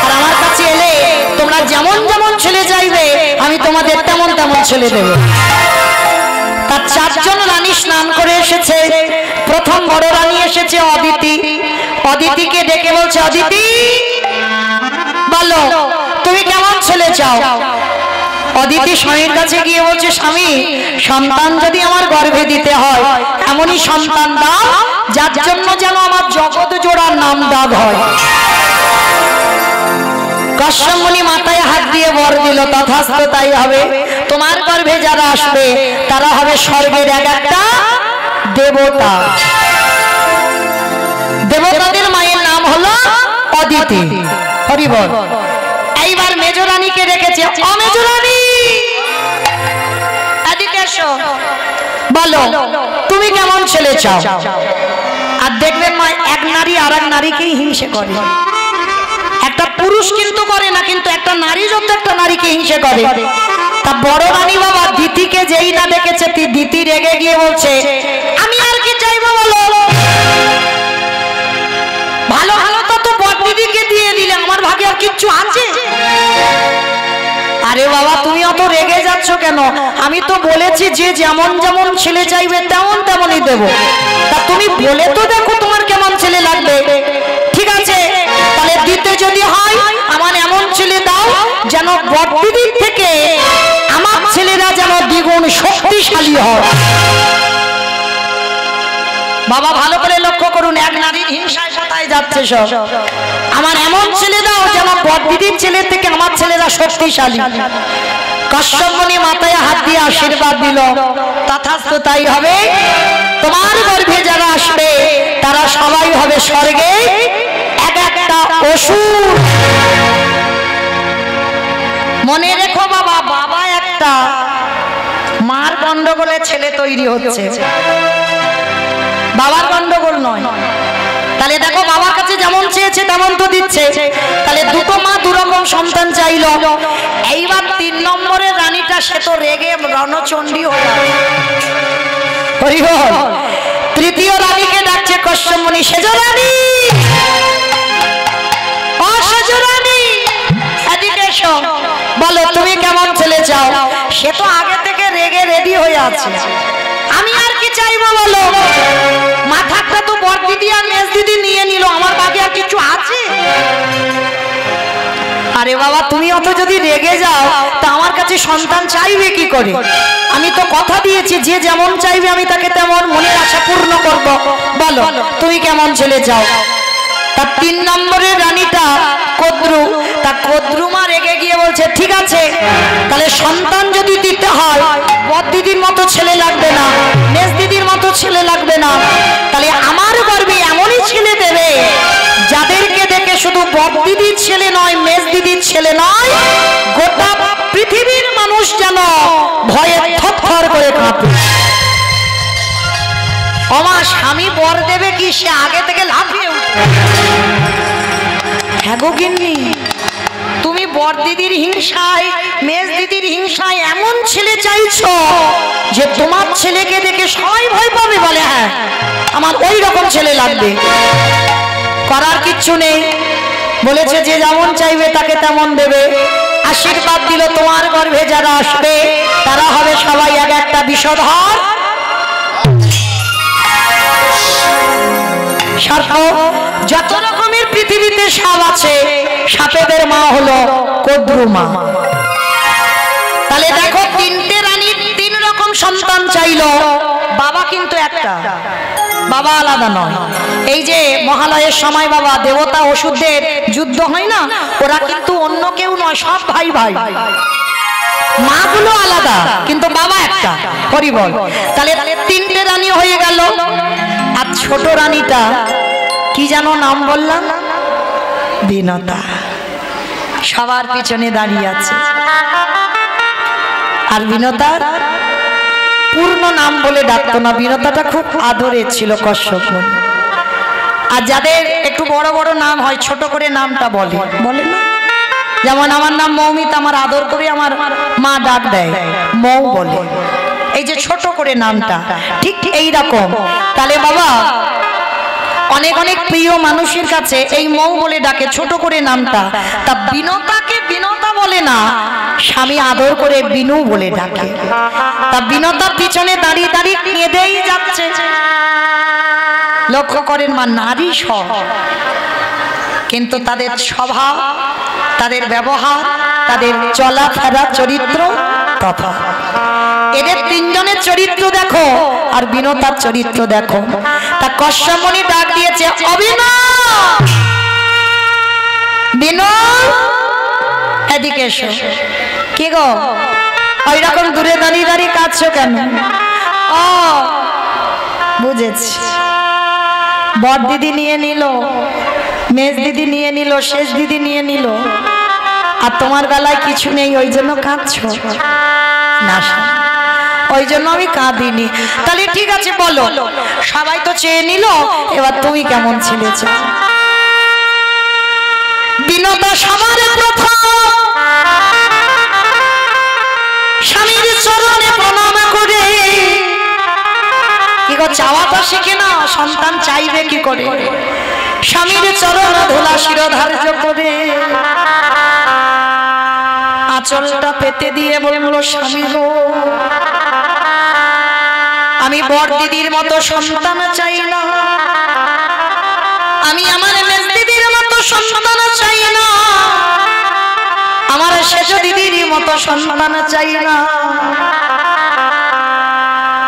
আর আমার কাছে চেলে তোমরা যেমন যেমন ছেলে চাইবে আমি তোমাদের তেমন তেমন ছেলে দেব। তার চারজন রানী স্নান করে এসেছে। প্রথম বড় রানী এসেছে অদিতি। অদিতিকে ডেকে বলছে, অদিতি বলো তুমি কেমন ছেলে চাও? অদিতি স্বামীর কাছে গিয়ে বলছে, স্বামী সন্তান যদি আমার গর্ভে দিতে হয় এমনই সন্তান দাও যার জন্য যেন আমার জগৎ জোড়ার নাম ডাক হয়। কশ্যপ মুনি মাথায় হাত দিয়ে বর দিল, তথাস্তু তাই হবে। তোমার গর্ভে যারা আসবে তারা হবে স্বর্গের এক একটা দেবতা। দেবতাদের মায়ের নাম হলো অদিতি। হরি বল। এইবার মেজরানীকে রেখেছে, ও মেজরানী এদিকে এসো, বলো তুমি কেমন ছেলে চাও? আর দেখবেন মা এক নারী আর এক নারীকেই হিংসে করে। একটা পুরুষ কিন্তু করে না, কিন্তু একটা নারী যত একটা নারীকে হিংসে করে। তা বড় রানী বাবা দিতিকে যেই না দেখেছে দিতি রেগে গিয়ে বলছে, আমি আর কি চাইবো বলো? ভালো ভালো তো বড় দিদিকে দিয়ে দিলে, আমার ভাগে আর কিচ্ছু আছে? আরে বাবা তুমি অত রেগে যাচ্ছ কেন? আমি তো বলেছি যে যেমন যেমন ছেলে চাইবে তেমন তেমনই দেব। তা তুমি বলে তো দেখো তোমার কেমন ছেলে লাগবে। ঠিক আছে তাহলে দিতে যদি হয় আমার এমন ছেলে দাও যেন বড়দিদির থেকে আমার ছেলেরা যেন দ্বিগুণ শক্তিশালী হয়। বাবা ভালো করে লক্ষ্য করুন, এক নারীর হিংসায় কোথায় যাচ্ছে সব। আমার এমন ছেলে দাও যেন বড়দিদির ছেলে থেকে আমার ছেলেরা শক্তিশালী। কশ্যপ মুনি মাথায় হাত দিয়ে আশীর্বাদ দিল, তথাস্তু তাই হবে। তোমার গর্ভে যারা আসবে তারা সবাই হবে স্বর্গে এক একটা অসুর। মনে রেখো বাবা, বাবা একটা, মার গন্ডগোলে ছেলে তৈরি হচ্ছে, বাবার গন্ডগোল নয়। তাহলে দেখো বাবার কাছে যেমন চেয়েছে তেমন তো দিচ্ছে। তাহলে দুটো মা দুরকম সন্তান চাইলো। এইবার 3 নম্বরের রানীটা সে তো রেগে রণচণ্ডী হয়ে গেল। হরি বল। তৃতীয় রানীকে ডাকছে কশ্যপ মুনি, সেজ রানী, ও সেজ রানী এদিকে এসো, বলো তুমি কেমন ছেলে চাও? সে তো আগে থেকে রেগে রেডি হয়ে আছে, আমি আর কি চাইবো বলো? মাথাটা তো বড় দিদি আর মেজ দিদি নিয়ে নিল, আমার বাকি আর কিছু আছে? আরে বাবা তুমি অত যদি রেগে যাও তা আমার কাছে সন্তান চাইবে কি করে? আমি তো কথা দিয়েছি যে যেমন চাইবে আমি তাকে তেমন মনের আশা পূর্ণ করব। বলো তুমি কেমন ছেলে চাও? তার 3 নম্বরের রানীটা কদ্রু। তা কদ্রু মা রেগে গিয়ে বলছে, ঠিক আছে তাহলে সন্তান যদি দিতে হয় বড় দিদির মতো ছেলে লাগবে না, মেজ দিদির মতো ছেলে লাগবে না, তাহলে আমার গর্ভে এমনই ছেলে দেবে যাদেরকে দেখে শুধু বড় দিদির ছেলে নয়, মেজ দিদির ছেলে নয়, গোটা পৃথিবীর মানুষ যেন ভয়ে থরথর করে কাঁপে। আমার স্বামী বর দেবে কি, সে আগে থেকে লাফিয়ে উঠবে। হ্যাঁ গো গিন্নি, তুমি বড় দিদির হিংসায় মেজ দিদির হিংসায় এমন ছেলে চাইছো যে তোমার ছেলেকে দেখে সবাই ভয় পাবে। বলে হ্যাঁ আমার ওই রকম ছেলে লাগবে। করার কিচ্ছু নেই, বলেছে যে যেমন চাইবে তাকে তেমন দেবে। আশীর্বাদ দিল, তোমার গর্ভে যারা আসবে তারা হবে সবাই এক একটা বিষধর সাপ। যত রকমের পৃথিবীতে সাপ আছে সাপেদের মা হলো কদ্রু মা। তাহলে দেখো 3টে রানীর 3 রকম সন্তান চাইলো, বাবা কিন্তু একটা, বাবা আলাদা নয়। এই যে মহালয়ের সময় বাবা দেবতা অসুরদের যুদ্ধ হয় না, ওরা কিন্তু অন্য কেউ নয়, সব ভাই ভাই, মাগুলো আলাদা কিন্তু বাবা একটা। হরি বল। তাহলে 3টে রানী হয়ে গেল। আর ছোট রানীটা কি জানো নাম বললাম? বিনতা। সবার পিছনে দাঁড়িয়ে আছে। আর বিনতার পূর্ণ নাম বলে ডাকতো না, বিনতাটা খুব আদরের ছিল কশ্যপ মুনি। আর যাদের একটু বড় বড় নাম হয় ছোট করে নামটা বলে, বলে না? যেমন আমার নাম মৌমিতা, আমার আদর করে আমার মা ডাক দেয়, মৌ বলে। এই যে ছোট করে নামটা ঠিক এই রকম। তাহলে বাবা অনেক অনেক প্রিয় মানুষের কাছে এই মৌ বলে ডাকে, ছোট করে নামটা। তা বিনতাকে বিনতা বলে না, স্বামী আদর করে বিনু বলে ডাকে। তা বিনতার পিছনে দাঁড়িয়ে দাঁড়িয়ে কেঁদেই যাচ্ছে। লক্ষ্য করেন মা, নারী সব, কিন্তু তাদের স্বভাব, তাদের ব্যবহার, তাদের চলাফেরা, চরিত্র তথা। এদের তিনজনের চরিত্র দেখো আর বিনতার চরিত্র দেখো। তা কশ্যপমুনি ডাক দিয়েছে, অবিনা বিনু এদিকে এসো। কি গো ওই রকম দূরে দাঁড়িয়ে দাঁড়িয়ে কাঁদছো কেন? ও বুঝেছি, বড় দিদি নিয়ে নিল, মেজ দিদি নিয়ে নিল, শেষ দিদি নিয়ে নিল, আর তোমার বেলায় কিছু নেই, ওই জন্য কাঁদছো না? ওই জন্য আমি কাঁদিনি। তাহলে ঠিক আছে, বলো, সবাই তো চেয়ে নিল, এবার তুমি কেমন ছিলে? বিনতা সবার প্রথম স্বামীর চরণে প্রণাম করে, কি গো চাওয়া তো শিখে না, সন্তান চাইবে কি করে? স্বামীর চরণ ধুলা শিরোধার্য করে আঁচলটা পেতে দিয়ে বলল, স্বামী গো, আমি বড় দিদির মতো সন্তান চাই না, আমি আমার মেজ দিদির মতো সন্তান চাই না, আমার শেষ দিদির মতো সন্তান চাই না,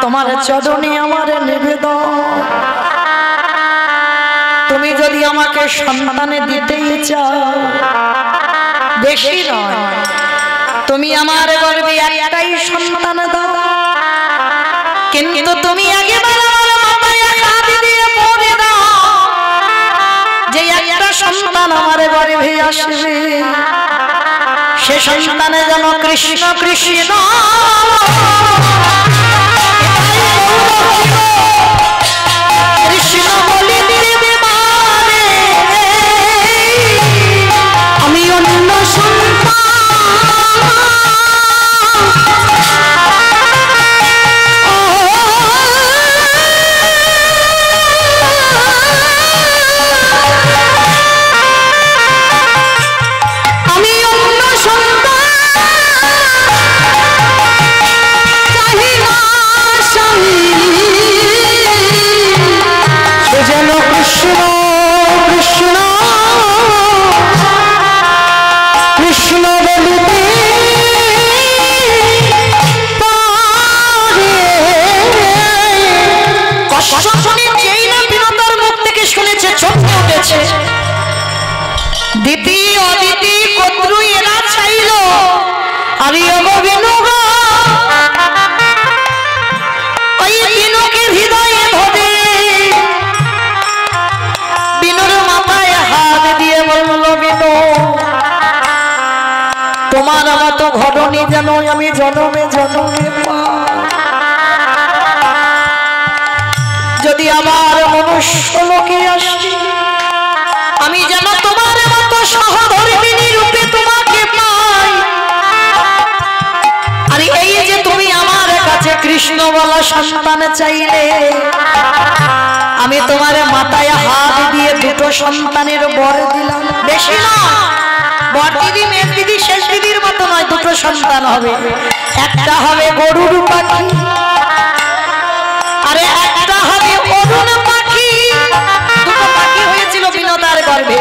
তোমার চরণে আমার নিবেদন, তুমি যদি আমাকে সন্তানে দিতেই চাও, বেশি নয়, তুমি আমার গর্ভে একটাই সন্তান দাও, কিন্তু তুমি একেবারে আমার মাথায় হাত দিয়ে পড়ে দাও, যে একটা সন্তান আমার গর্ভে আসবে, সে সন্তানে যেন কৃষ্ণ কৃষ্ণ কৃষ্ণ বলে দিবে মানে, আমি অন্য সন্তান তোমার মতো ঘটনি যেন আমি জনমে জনমে যদি আমার মনুষ্য লোকে আসি, আমি যেন তোমার মতো সহধর্মিণী রূপে তোমাকে পাই। আর এই যে তুমি আমার কাছে কৃষ্ণ বলা সন্তান চাইলে, আমি তোমার মাথায় হাত দিয়ে দুটো সন্তানের বর দিলাম, বেশি না, বড় দিদি মেজ দিদি শেষ দিদির মতো নয়, দুটো সন্তান হবে, একটা হবে গরুর পাখি, আরে একটা হবে অরুণ পাখি। দুটো পাখি হয়েছিল বিনতার গর্ভে,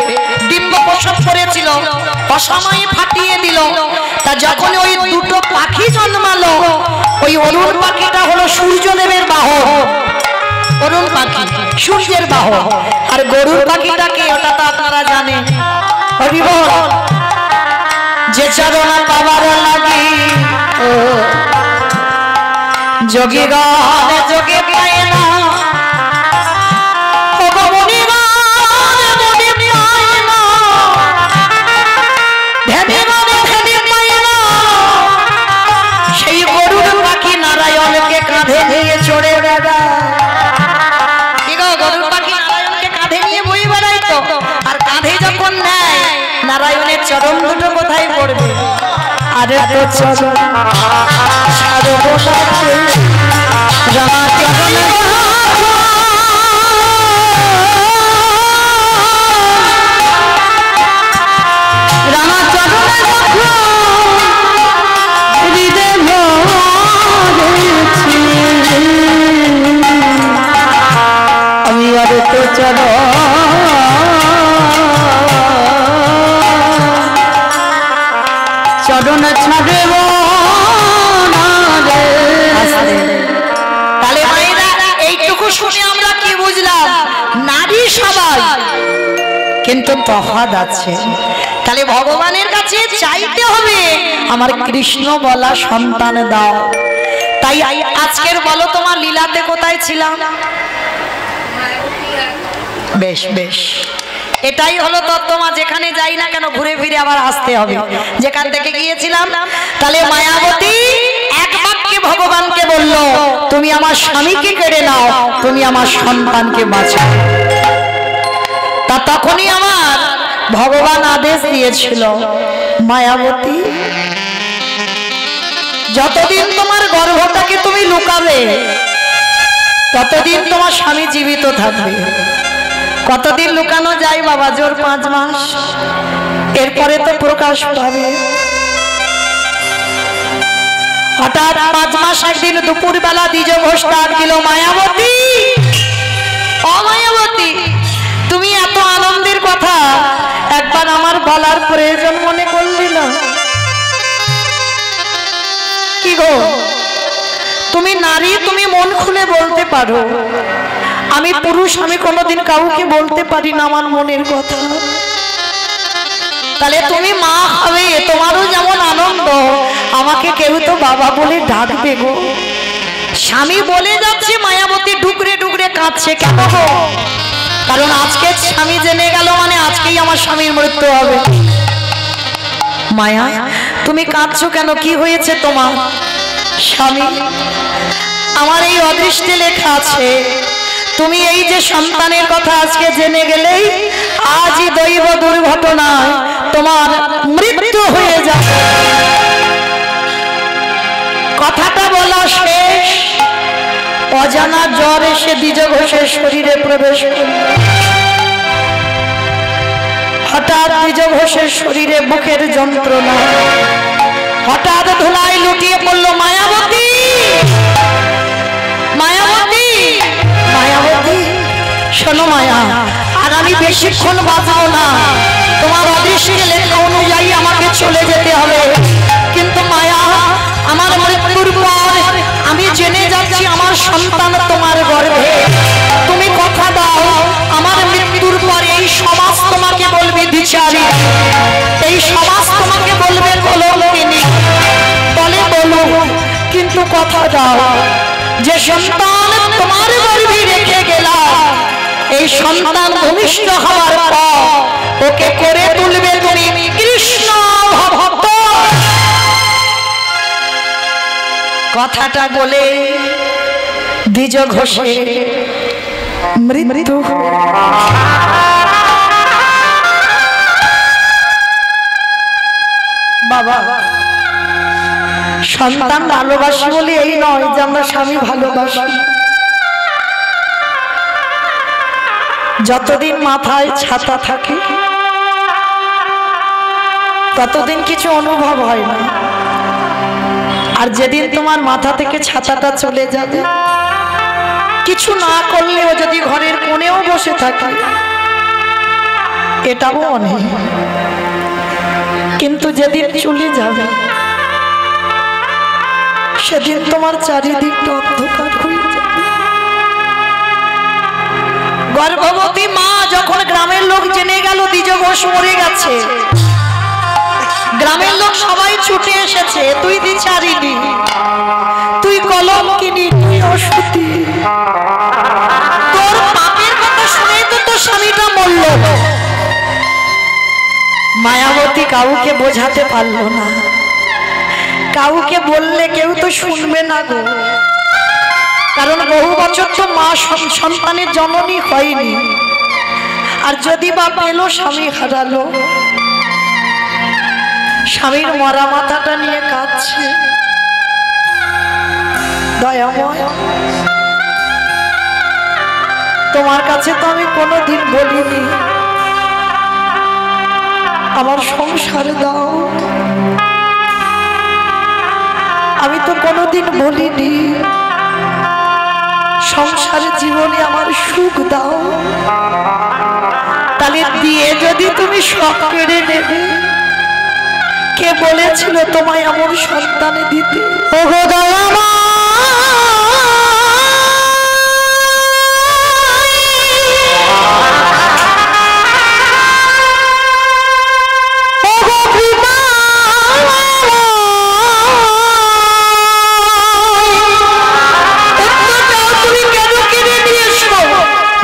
ডিম্ব প্রসব করেছিল, অসময়ে ফাটিয়ে দিল। তা যখন ওই দুটো পাখি জন্মালো, ওই অরুণ পাখিটা হলো সূর্যদেবের বাহন, অরুণ পাখি সূর্যের বাহন, আর গরুর পাখিটাকে ওটা তো আপনারা জানেন, হরি বল, যে চরণ পাবার লাগি যোগীগণ যোগে পায় না, সেই গরুর পাখি নারায়ণকে কাঁধে নিয়ে চড়ে বেড়ায়। গরুর পাখি নারায়ণকে কাঁধে নিয়ে বই বেড়ায় তো, আর কাঁধে যখন নেয় নারায়ণের চরণ দুটো কোথায় পড়বে? আরে তো চরণ রামা চরণ চরণ ছাড়ব না রে। তাহলে ভাইরা এইটুকু শুনে আমরা কি বুঝলাম? নারী সবাই, কিন্তু তফাৎ আছে। তাহলে ভগবানের কাছে চাইতে হবে আমার কৃষ্ণ বলা সন্তান দাও। তাই আজকের বলো তোমার লীলাতে কোথায় ছিলাম? বেশ বেশ, এটাই হলো তত্ত্বমা। যেখানে যাই না কেন ঘুরে ফিরে আবার আসতে হবে যেখান থেকে গিয়েছিলাম। তাহলে মায়াবতী এক বাক্যে ভগবানকে বলল, তুমি আমার স্বামীকে কেড়ে নাও, তুমি আমার সন্তানকে বাঁচাও। তা তখনই আমার ভগবান আদেশ দিয়েছিল, মায়াবতী যতদিন তোমার গর্ভটাকে তুমি লুকাবে ততদিন তোমার স্বামী জীবিত থাকবে। কতদিন লুকানো যায় বাবা? জোর 5 মাস, এরপরে তো প্রকাশ পাবে। হঠাৎ 5 মাস একদিন দুপুর বেলা দ্বিজ ঘোষ ডাক দিল, মায়াবতী, অমায়াবতী, তুমি এত আনন্দের কথা একবার আমার বলার প্রয়োজন মনে করলি না? কি গো, তুমি নারী, তুমি মন খুলে বলতে পারো। আমি পুরুষ, আমি কোনোদিন কাউকে বলতে পারি না আমার মনের কথা। তাহলে তুমি মা হবে, তোমারও যেমন আনন্দ, আমাকে কেউ তো বাবা বলে ডাকবে গো। স্বামী বলে যাচ্ছে, মায়াবতী ডুকরে ডুকরে কাঁদছে। কেন গো? কারণ আজকে স্বামী জেনে গেল মানে আজকেই আমার স্বামীর মৃত্যু হবে। মায়া, তুমি কাঁদছো কেন? কি হয়েছে তোমার? স্বামী, আমার এই অদৃষ্টে লেখা আছে, তুমি এই যে সন্তানের কথা আজকে জেনে গেলেই আজই দৈব দুর্ঘটনায় তোমার মৃত্যু হয়ে যাবে। কথাটা বলা শেষ, অজানা জ্বর এসে দ্বিজ ঘোষের শরীরে প্রবেশ করল। হঠাৎ দ্বিজ ঘোষের শরীরে বুকের যন্ত্রণা, হঠাৎ ধুলায় লুটিয়ে পড়ল। মায়াবতী, মায়াবতী, মায়াবতী, শোনো মায়া, আর আমি বেশিক্ষণ বাঁচবো না। তোমার অদৃষ্টে লেখা অনুযায়ী আমাকে চলে যেতে হবে। কিন্তু মায়া, আমার মৃত্যুর পর আমি জেনে যাচ্ছি আমার সন্তান তোমার গর্ভে। তুমি কথা দাও, আমার মৃত্যুর পর এই সমাজ তোমাকে বলবে বিচারী, এই সমাজ তোমাকে বলবে কলঙ্কিনী। বলে বলো, কিন্তু কথা দাও, যে সন্তান তোমার গর্ভে রেখে গেলাম, এই সন্তান ভূমিষ্ঠ হওয়ার পর ওকে করে তুলবে তুমি কৃষ্ণ ভক্ত। কথাটা বলে দ্বিজ ঘোষের মৃত্যু। বাবা, সন্তান ভালোবাসি বলে এই নয় যে আমরা স্বামী ভালোবাসি। যতদিন মাথায় ছাতা থাকে ততদিন কিছু অনুভব হয় না। আর যেদিন তোমার মাথা থেকে ছাতাটা চলে যাবে, কিছু না করলেও যদি ঘরের কোণেও বসে থাকে এটাও অনেক, কিন্তু যেদিন চলে যাবে সেদিন তোমার চারিদিকটা অন্ধকার হয়ে যাবে। গর্ভবতী মা যখন গ্রামের লোক জেনে গেল দ্বিজ ঘোষ মরে গেছে, গ্রামের লোক সবাই ছুটে এসেছে। তুই বিচারিনি, তুই কলঙ্কিনী, তুই অসতী, তোর পাপের কথা শুনে তো তোর স্বামীটা মরল। মায়াবতী কাউকে বোঝাতে পারলো না। কাউকে বললে কেউ তো শুনবে না গো, কারণ বহু বছর তো মা সন্তানের জননী হয়নি। আর যদি বা পেলো, স্বামী হারালো, স্বামীর মরা মাথাটা নিয়ে কাঁদছে। দয়াময়, তোমার কাছে তো আমি কোনোদিন বলিনি আমার সংসার দাও, আমি তো কোনোদিন বলিনি সংসারের জীবনে আমার সুখ দাও। তাহলে দিয়ে যদি তুমি সব কেড়ে নেবে, কে বলেছিল তোমায় এমন সন্তানে দিতে? ওগো দয়াময়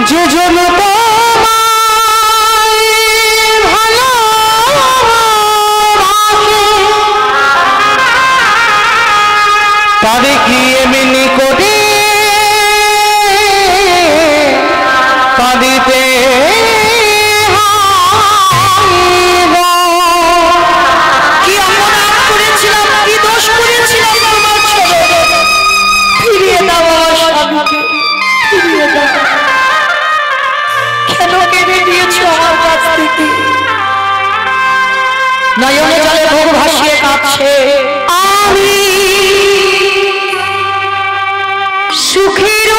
যে জন্য তারে কি এমনি করে কাঁদিতে কি অপরাধ করেছিলাম, কি দোষ করেছিলাম তোমার ছেলে? ফিরিয়ে দাও আমার স্বামীকে, ফিরিয়ে দাও। কেন কেড়ে নিয়েছো আমার কাছ থেকে? নয়নে জলে বুক ভাসিয়ে কাঁদছে আমি সুখের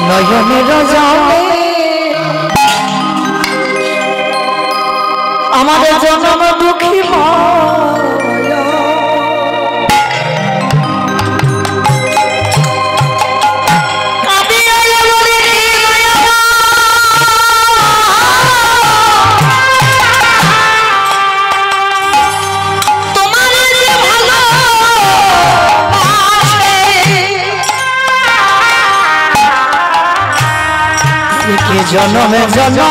নয়নের জলে আমাদের জনম দুঃখী মায়া কাঁদিয়া গেল রে মায়া তোমার যে ভালো কে জনমে জনম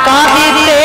কাঁদিতে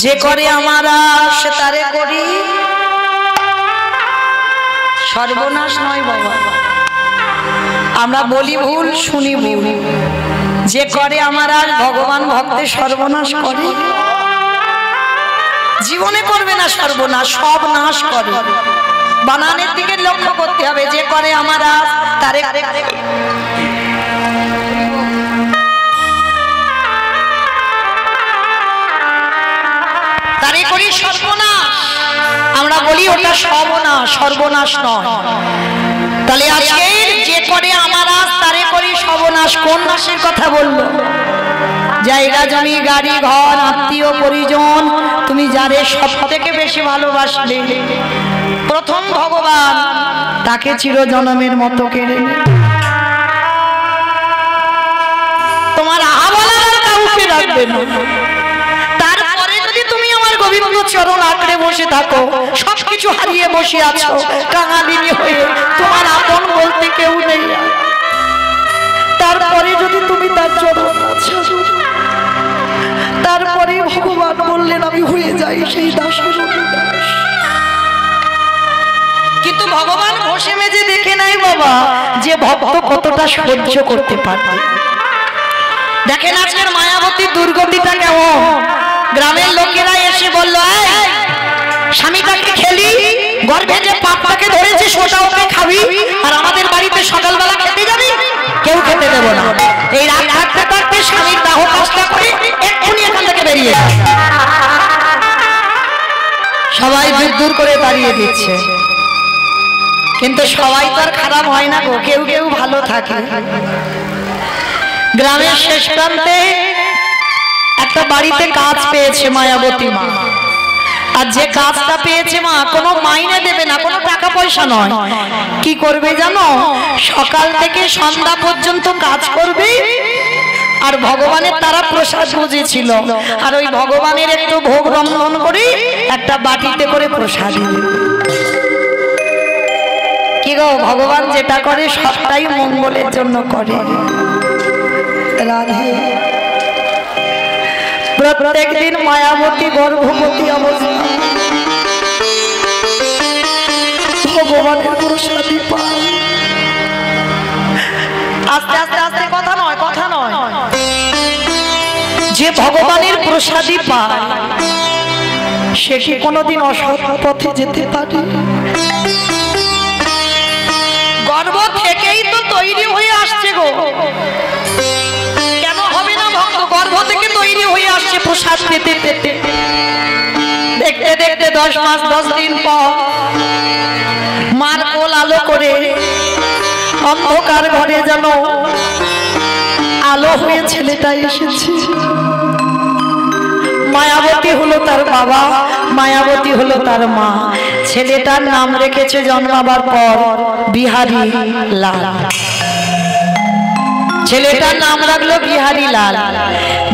যে করে আমারা সে তারে করি সর্বনাশ নয় বাবা আমরা বলি ভুল শুনি ভুল যে করে আমারা ভগবান ভক্তের সর্বনাশ করে জীবনে করবে না সর্বনাশ সব নাশ করে বানানের দিকে লক্ষ্য করতে হবে যে করে আমারা তারে তারে করি সর্বনাশ আমরা বলি ওটা সর্বনাশ সর্বনাশ নয় তাহলে আজকে যে করে আমারা তারে করি সর্বনাশ কোন নাশের কথা বললো জায়গা জমি গাড়ি ঘর আত্মীয় পরিজন তুমি যারে সব থেকে বেশি ভালোবাসলে প্রথম ভগবান তাকে চিরজনমের মতো কেড়ে তোমার আহ্বান কাউকে রাখবে না গোবিন্দ চরণ আঁকড়ে বসে থাকো সবকিছু হারিয়ে বসে আছো কাঙালিনী হয়ে তোমার আপন বলতে কেউ নেই তারপরে যদি তুমি তার চরণ আছো তারপরে ভগবান বললেন আমি হয়ে যাই সেই দাসের দাস কিন্তু ভগবান বসে মেজে দেখে নাই বাবা যে ভক্ত কতটা সহ্য করতে পারবে দেখেন আজকের মায়াবতীর দুর্গতিটা কেমন গ্রামের লোকেরা এসে বলল স্বামীটাকে খেলি গর্ভে যে পাপটাকে ধরেছে সেটা ওকে খাবি আর আমাদের বাড়িতে সকালবেলা খেতে যাবি কেউ খেতে দেব না এই রাত থাকতে থাকতে স্বামীর দাহ কাজটা করে এক্ষুনি এখান থেকে বেরিয়ে সবাই দূর দূর করে দাঁড়িয়ে দিচ্ছে কিন্তু সবাই তো আর খারাপ হয় না গো কেউ কেউ ভালো থাকে গ্রামের শেষ প্রান্তে একটা বাড়িতে কাজ পেয়েছে মায়াবতী মা আর যে কাজটা পেয়েছে মা কোনো মাইনে দেবে না কোনো টাকা পয়সা নয় কি করবে জানো সকাল থেকে সন্ধ্যা পর্যন্ত কাজ করবে আর ভগবানের তারা প্রসাদ বুঝেছিল আর ওই ভগবানের একটু ভোগ রন্ধন করে একটা বাটিতে করে প্রসাদ দিবে কি গো ভগবান যেটা করে সবটাই মঙ্গলের জন্য করে রাধে প্রত্যেক দিন মায়াবতী গর্ভবতী অবস্থা ভগবানের প্রসাদী পায় আস্তে আস্তে আস্তে কথা নয় যে ভগবানের প্রসাদী পায় সে কি কোনোদিন অসৎ পথে যেতে পারে গর্ভ থেকেই তো তৈরি হয়ে আসছে গো কেন হবে না ভক্ত গর্ভ থেকে তৈরি হয়ে আসছে প্রসাদ পেতে পেতে দেখতে দেখতে 10 মাস 10 দিন পর মার কোল আলো করে অন্ধকার ঘরে যেন আলো হয়ে ছেলেটা এসেছে মায়াবতী হলো তার বাবা মায়াবতী হলো তার মা ছেলেটার নাম রেখেছে জন্মাবার পর বিহারী লাল ছেলেটার নাম রাখলো বিহারী লাল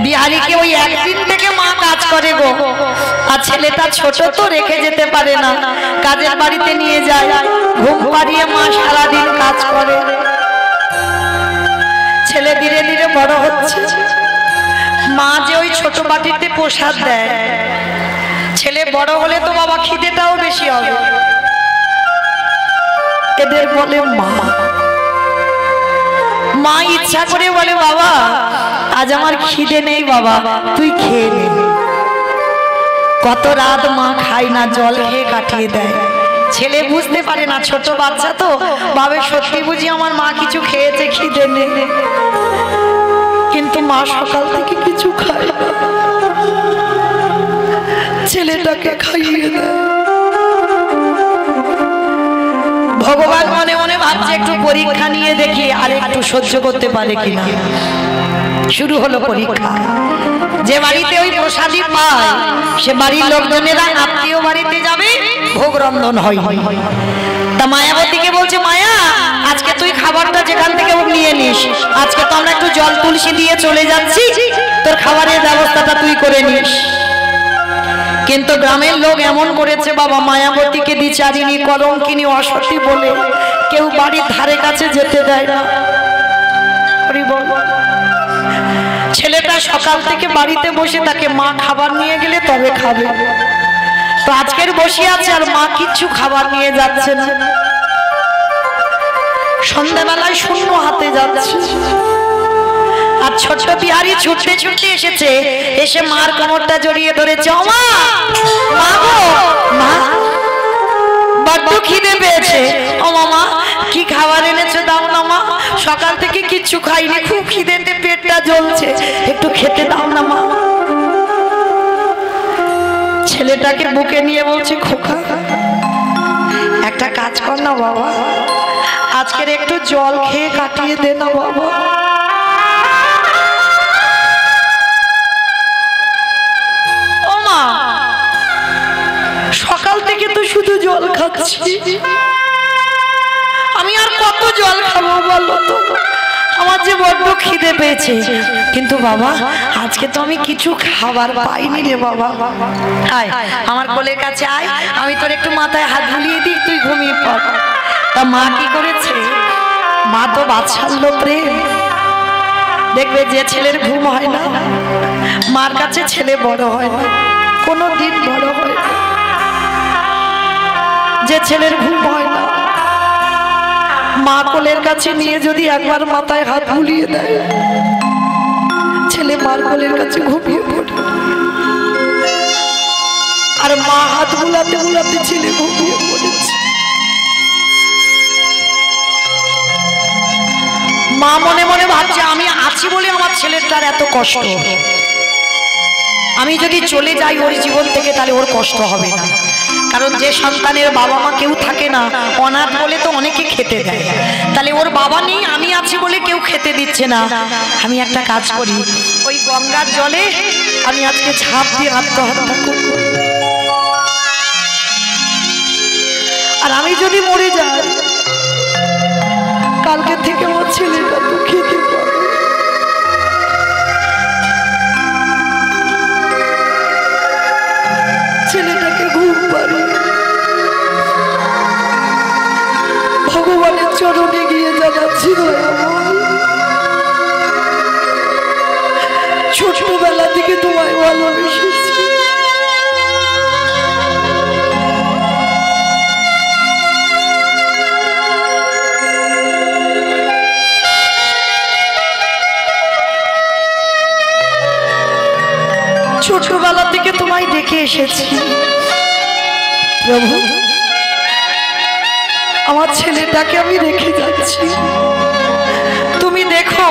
বিহারীকে ওই একদিন থেকে মা কাজ করে গো আর ছেলেটা ছোট তো রেখে যেতে পারে না কাজের বাড়িতে নিয়ে যায় ঘুম পাড়িয়ে মা সারাদিন কাজ করে ছেলে ধীরে ধীরে বড় হচ্ছে বাটিতে প্রসাদ দেয়। ছেলে বড় হলে তো বাবা খিদেটাও বেশি হবে। এদের বলে মা, মা ইচ্ছা করে বলে বাবা আজ আমার খিদে নেই, বাবা তুই খেয়ে নে। কত রাত মা খায় না, জল খেয়ে কাটিয়ে দেয়। ছেলে বুঝতে পারে না, ছোট বাচ্চা তো, ভাবে সত্যি বুঝি আমার মা কিছু খেয়েছে, খিদে নেই। কিন্তু মা সকাল থেকে কিছু খায় না, ছেলেটাকে খাইয়ে দেয়। ভগবান মনে মনে ভাবছে একটু পরীক্ষা নিয়ে দেখি আর একটু সহ্য করতে পারে কিনা। শুরু হলো পরীক্ষা। যে বাড়িতে ওই প্রসাদী পায় সে বাড়ির লোকজনেরা আত্মীয় বাড়িতে যাবে, ভোগ রন্ধন হয়। তা মায়াবতীকে বলছে, মায়া আজকে তুই খাবারটা যেখান থেকে নিয়ে নিস, আজকে তো আমরা একটু জল তুলসী দিয়ে চলে যাচ্ছি, তোর খাবারের ব্যবস্থাটা তুই করে নিস। কিন্তু গ্রামের লোক এমন করেছে বাবা, মায়াবতীকে দ্বিচারিণী, কলঙ্কিনী, অসতী বলে কেউ বাড়ির ধারে কাছে যেতে দেয় না। ছেলেটা সকাল থেকে বাড়িতে বসে থাকে, মা খাবার নিয়ে গেলে তবে খাবে। তো আজকের বসে আছে আর মা কিচ্ছু খাবার নিয়ে যাচ্ছে না। সন্ধ্যাবেলায় শূন্য হাতে যাচ্ছে। আর ছোট্ট বিহারি ছুটতে ছুটতে এসেছে, এসে মার কোমরটা জড়িয়ে ধরেছে। মা, মা গো, মা বড্ড খিদে পেয়েছে। ও মামা কি খাবার এনেছো দাও না মা, সকাল থেকে কিচ্ছু খাইনি, খুব খিদেতে পেটটা জ্বলছে, একটু খেতে দাও না মা। ছেলেটাকে বুকে নিয়ে বলছে, খোকা একটা কাজ কর না বাবা, আজকের একটু জল খেয়ে কাটিয়ে দে না বাবা। ও মা, সকাল থেকে তো শুধু জল খাচ্ছি, আমি আর কত জল খাবো বলো তো, আমার যে বড্ড খিদে পেয়েছে। কিন্তু বাবা আজকে তো আমি কিছু খাবার পাইনি রে বাবা। আয় আমার কোলের কাছে আয়, আমি তোর একটু মাথায় হাত বুলিয়ে দিই, তুই ঘুমিয়ে পড়। তা মা কি করেছে, মা তো বাচ্চালো প্রেম। দেখবে যে ছেলের ঘুম হয় না, মার কাছে ছেলে বড় হয় না, কোনো দিন বড় হয় না। যে ছেলের ঘুম হয় না, মা কোলের কাছে নিয়ে যদি একবার মাথায় হাত বুলিয়ে দেয়, ছেলে মার কোলের কাছে ঘুমিয়ে পড়ে। আর মা হাত বুলাতে বুলাতে ছেলে ঘুমিয়ে পড়েছে। মা মনে মনে ভাবছে, আমি আছি বলে আমার ছেলেটার এত কষ্ট, আমি যদি চলে যাই ওর জীবন থেকে তাহলে ওর কষ্ট হবে না। কারণ যে সন্তানের বাবা মা কেউ থাকে না, অনাথ বলে তো অনেকে খেতে দেয়, তাহলে ওর বাবা নেই, আমি আছি বলে কেউ খেতে দিচ্ছে না। আমি একটা কাজ করি, ওই গঙ্গার জলে আমি আজকে ঝাঁপ দিয়ে আত্মহত্যা করব। আর আমি যদি মরে যাই, কালকে থেকে আমার ছেলেটা তো খেতে পাবে। ছেলেটাকে ঘুম পাড়িয়ে ভগবানের চরণে গিয়ে জানাচ্ছি, ছোটবেলা থেকে তোমায় ভালোবেসেছি, ছোটবেলা থেকে তোমায় দেখে এসেছি প্রভু, আমার ছেলেটাকে আমি রেখে যাচ্ছি, তুমি দেখো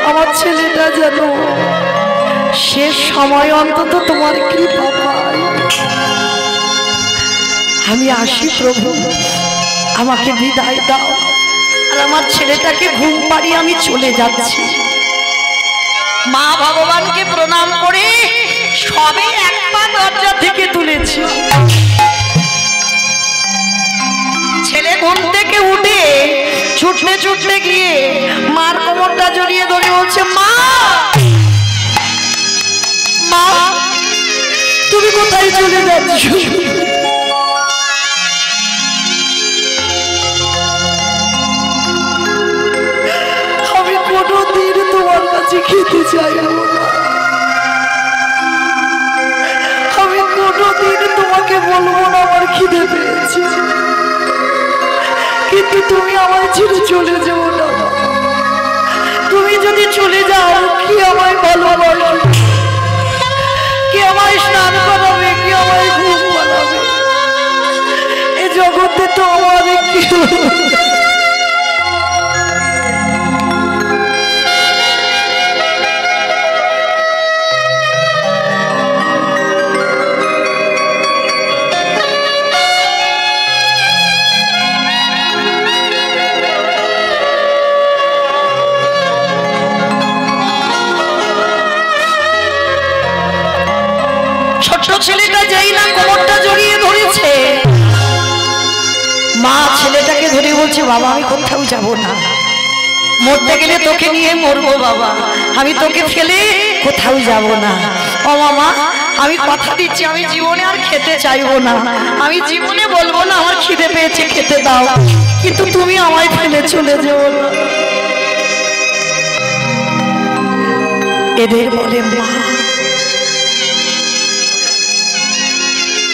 আমার ছেলেটা যেন শেষ সময় অন্তত তোমার কৃপা পায়। আমি আসি প্রভু, আমাকে বিদায় দাও। আর আমার ছেলেটাকে ঘুম পাড়িয়ে আমি চলে যাচ্ছি। মা ভগবানকে প্রণাম করে সবে এক পা দরজা থেকে তুলেছি। ছেলে ঘুম থেকে উঠে ছুটতে ছুটতে গিয়ে মার কোমরটা জড়িয়ে ধরে বলছে, মা মা তুমি কোথায় চলে যাচ্ছ? আমি কোনোদিন তোমার কাছে খেতে চাইব না, ভালোবাসি, কে আমায় স্নান করাবে, কে আমায় ঘুম বানাবে? এই জগতে তো আমাদের কি ছেলেটা যেই না কোমরটা জড়িয়ে ধরেছে, মা ছেলেটাকে ধরে বলছে, বাবা আমি কোথাও যাব না, মরতে গেলে তোকে নিয়ে মরবো বাবা, আমি তোকে ফেলে কোথাও যাব না। ও মামা আমি কথা দিচ্ছি আমি জীবনে আর খেতে চাইবো না, আমি জীবনে বলবো না আমার খিদে পেয়েছে খেতে দাও, কিন্তু তুমি আমায় ফেলে চলে যেও না। এদের বলে মা।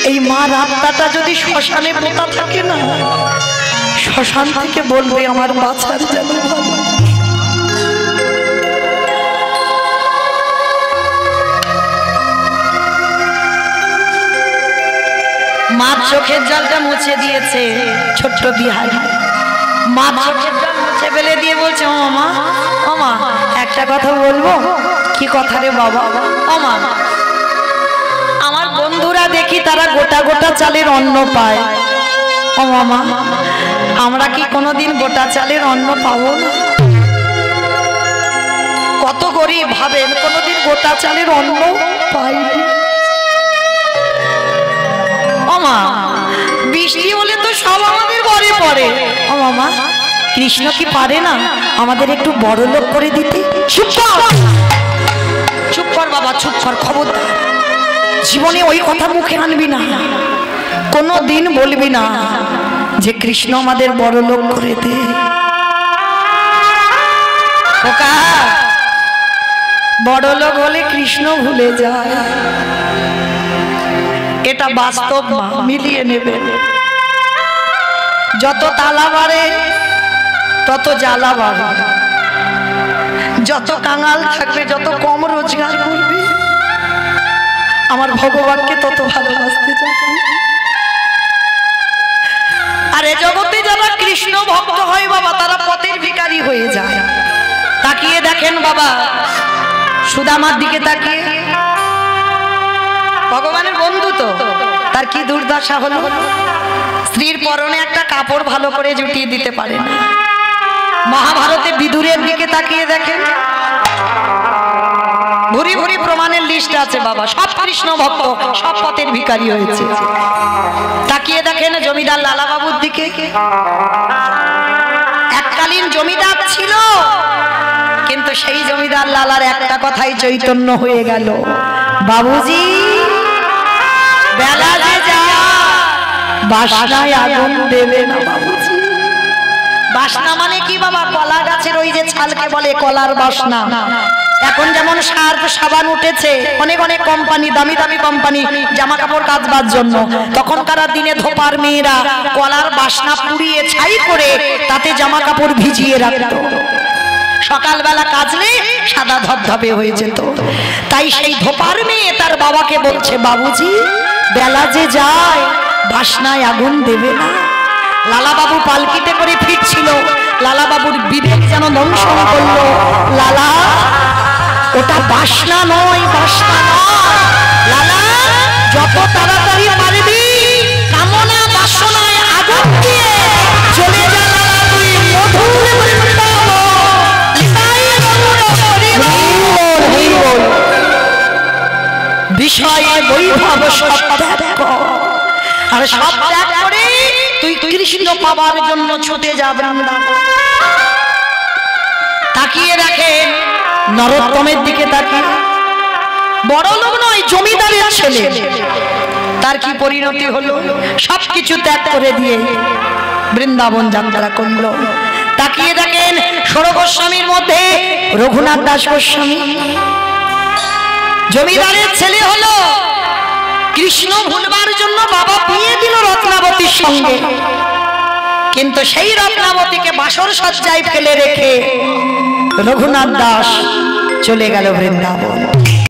এই মা রাতটা যদি শ্মশানে পোতা থাকে না, শ্মশান থেকে বলবে আমার বাচ্চার যেন ভালো। মা চোখের জলটা মুছে দিয়েছে ছোট্ট বিহারি, মা চোখের জল মুছে ফেলে দিয়ে বলছে, ও মা, ও মা একটা কথা বলবো। কি কথা রে বাবা? ও মা আমার বন্ধুরা দেখি তারা গোটা গোটা চালের অন্ন পায়, ও মামা আমরা কি কোনোদিন গোটা চালের অন্ন পাবো না? কত গরিব ভাবেন, কোনোদিন গোটা চালের অন্ন পাইনি। ও মা বৃষ্টি হলে তো সব আমাদের ঘরে পড়ে, ও মামা কৃষ্ণ কি পারে না আমাদের একটু বড় লোক করে দিতে? চুপ কর, চুপ কর বাবা, চুপ কর, খবরদার জীবনে ওই কথা মুখে আনবি না, কোনো দিন বলবি না যে কৃষ্ণ আমাদের বড় লোক করে দে। ওকা বড় লোক হলে কৃষ্ণ ভুলে যায়, এটা বাস্তব মা, মিলিয়ে নেবে। যত তালা বাড়ে তত জ্বালা বাড়ে, যত কাঙাল থাকবে, যত কম রোজগার করবে, আমার ভগবানকে তত ভালোবাসতে যাবে। আর এ জগতে যারা কৃষ্ণ ভক্ত হয় বাবা, তারা পথের ভিখারি হয়ে যায়। তাকিয়ে দেখেন বাবা, সুদামার দিকে তাকিয়ে, ভগবানের বন্ধু তো, তার কি দুর্দশা হলো, স্ত্রীর পরনে একটা কাপড় ভালো করে জুটিয়ে দিতে পারে না। মহাভারতে বিদুরের দিকে তাকিয়ে দেখেন, ভুরি ভুরি প্রমাণের লিস্ট আছে বাবা, সব কৃষ্ণ ভক্ত, সব পথের ভিখারি হয়েছে। তাকিয়ে দেখেন জমিদার লালাবাবুর দিকে, এককালীন জমিদার ছিল, কিন্তু সেই জমিদার লালার একটা কথাই চৈতন্য হয়ে গেল, বাবুজি বেলা যে যা বাসনায় আগুন দেবে না বাবুজি। বাসনা মানে কি বাবা? কলা গাছের ওই যে ছালকে বলে কলার বাসনা। এখন যেমন সার্ফ সাবান উঠেছে, অনেক অনেক কোম্পানি, দামি দামি কোম্পানি জামা কাপড় কাচবার জন্য, তখনকার দিনে ধোপার মেয়েরা কলার বাসনা পুড়িয়ে ছাই করে তাতে জামা কাপড় ভিজিয়ে রাখত, সকালবেলা কাচলে সাদা ধবধবে হয়ে যেত। তাই সেই ধোপার মেয়ে তার বাবাকে বলছে, বাবুজি বেলা যে যায় বাসনায় আগুন দেবে না। লালাবাবু পালকিতে করে ফিরছিল, লালাবাবুর বিবেক যেন দংশন করলো, লালা ওটা বাসনা নয়, বাসনা নয়, লালা যত তাড়াতাড়ি পারবি কামনা বাসনায় আগুন দিয়ে চলে যা লালা, তুই মধুর বিষয়ে বৈভব সব ত্যাগ কর, আর সব ত্যাগ করে তুই কৃষ্ণ পাবার জন্য ছুটে যা বৃন্দাবন। তাকিয়ে দেখেন নরোত্তমের দিকে, তাকিয়ে বড় লোক নয়, জমিদারের ছেলে, তার কি পরিণতি হলো? সবকিছু ত্যাগ করে দিয়ে বৃন্দাবন যাত্রা করলো। তাকিয়ে দেখেন ষোড় গোস্বামীর মধ্যে রঘুনাথ দাস গোস্বামী, জমিদারের ছেলে হলো, কৃষ্ণ ভুলবার জন্য বাবা বিয়ে দিল রত্নাবতীর সঙ্গে, কিন্তু সেই রত্নাবতীকে বাসর সজ্জায় ফেলে রেখে রঘুনাথ দাস চলে গেল বৃন্দাবন।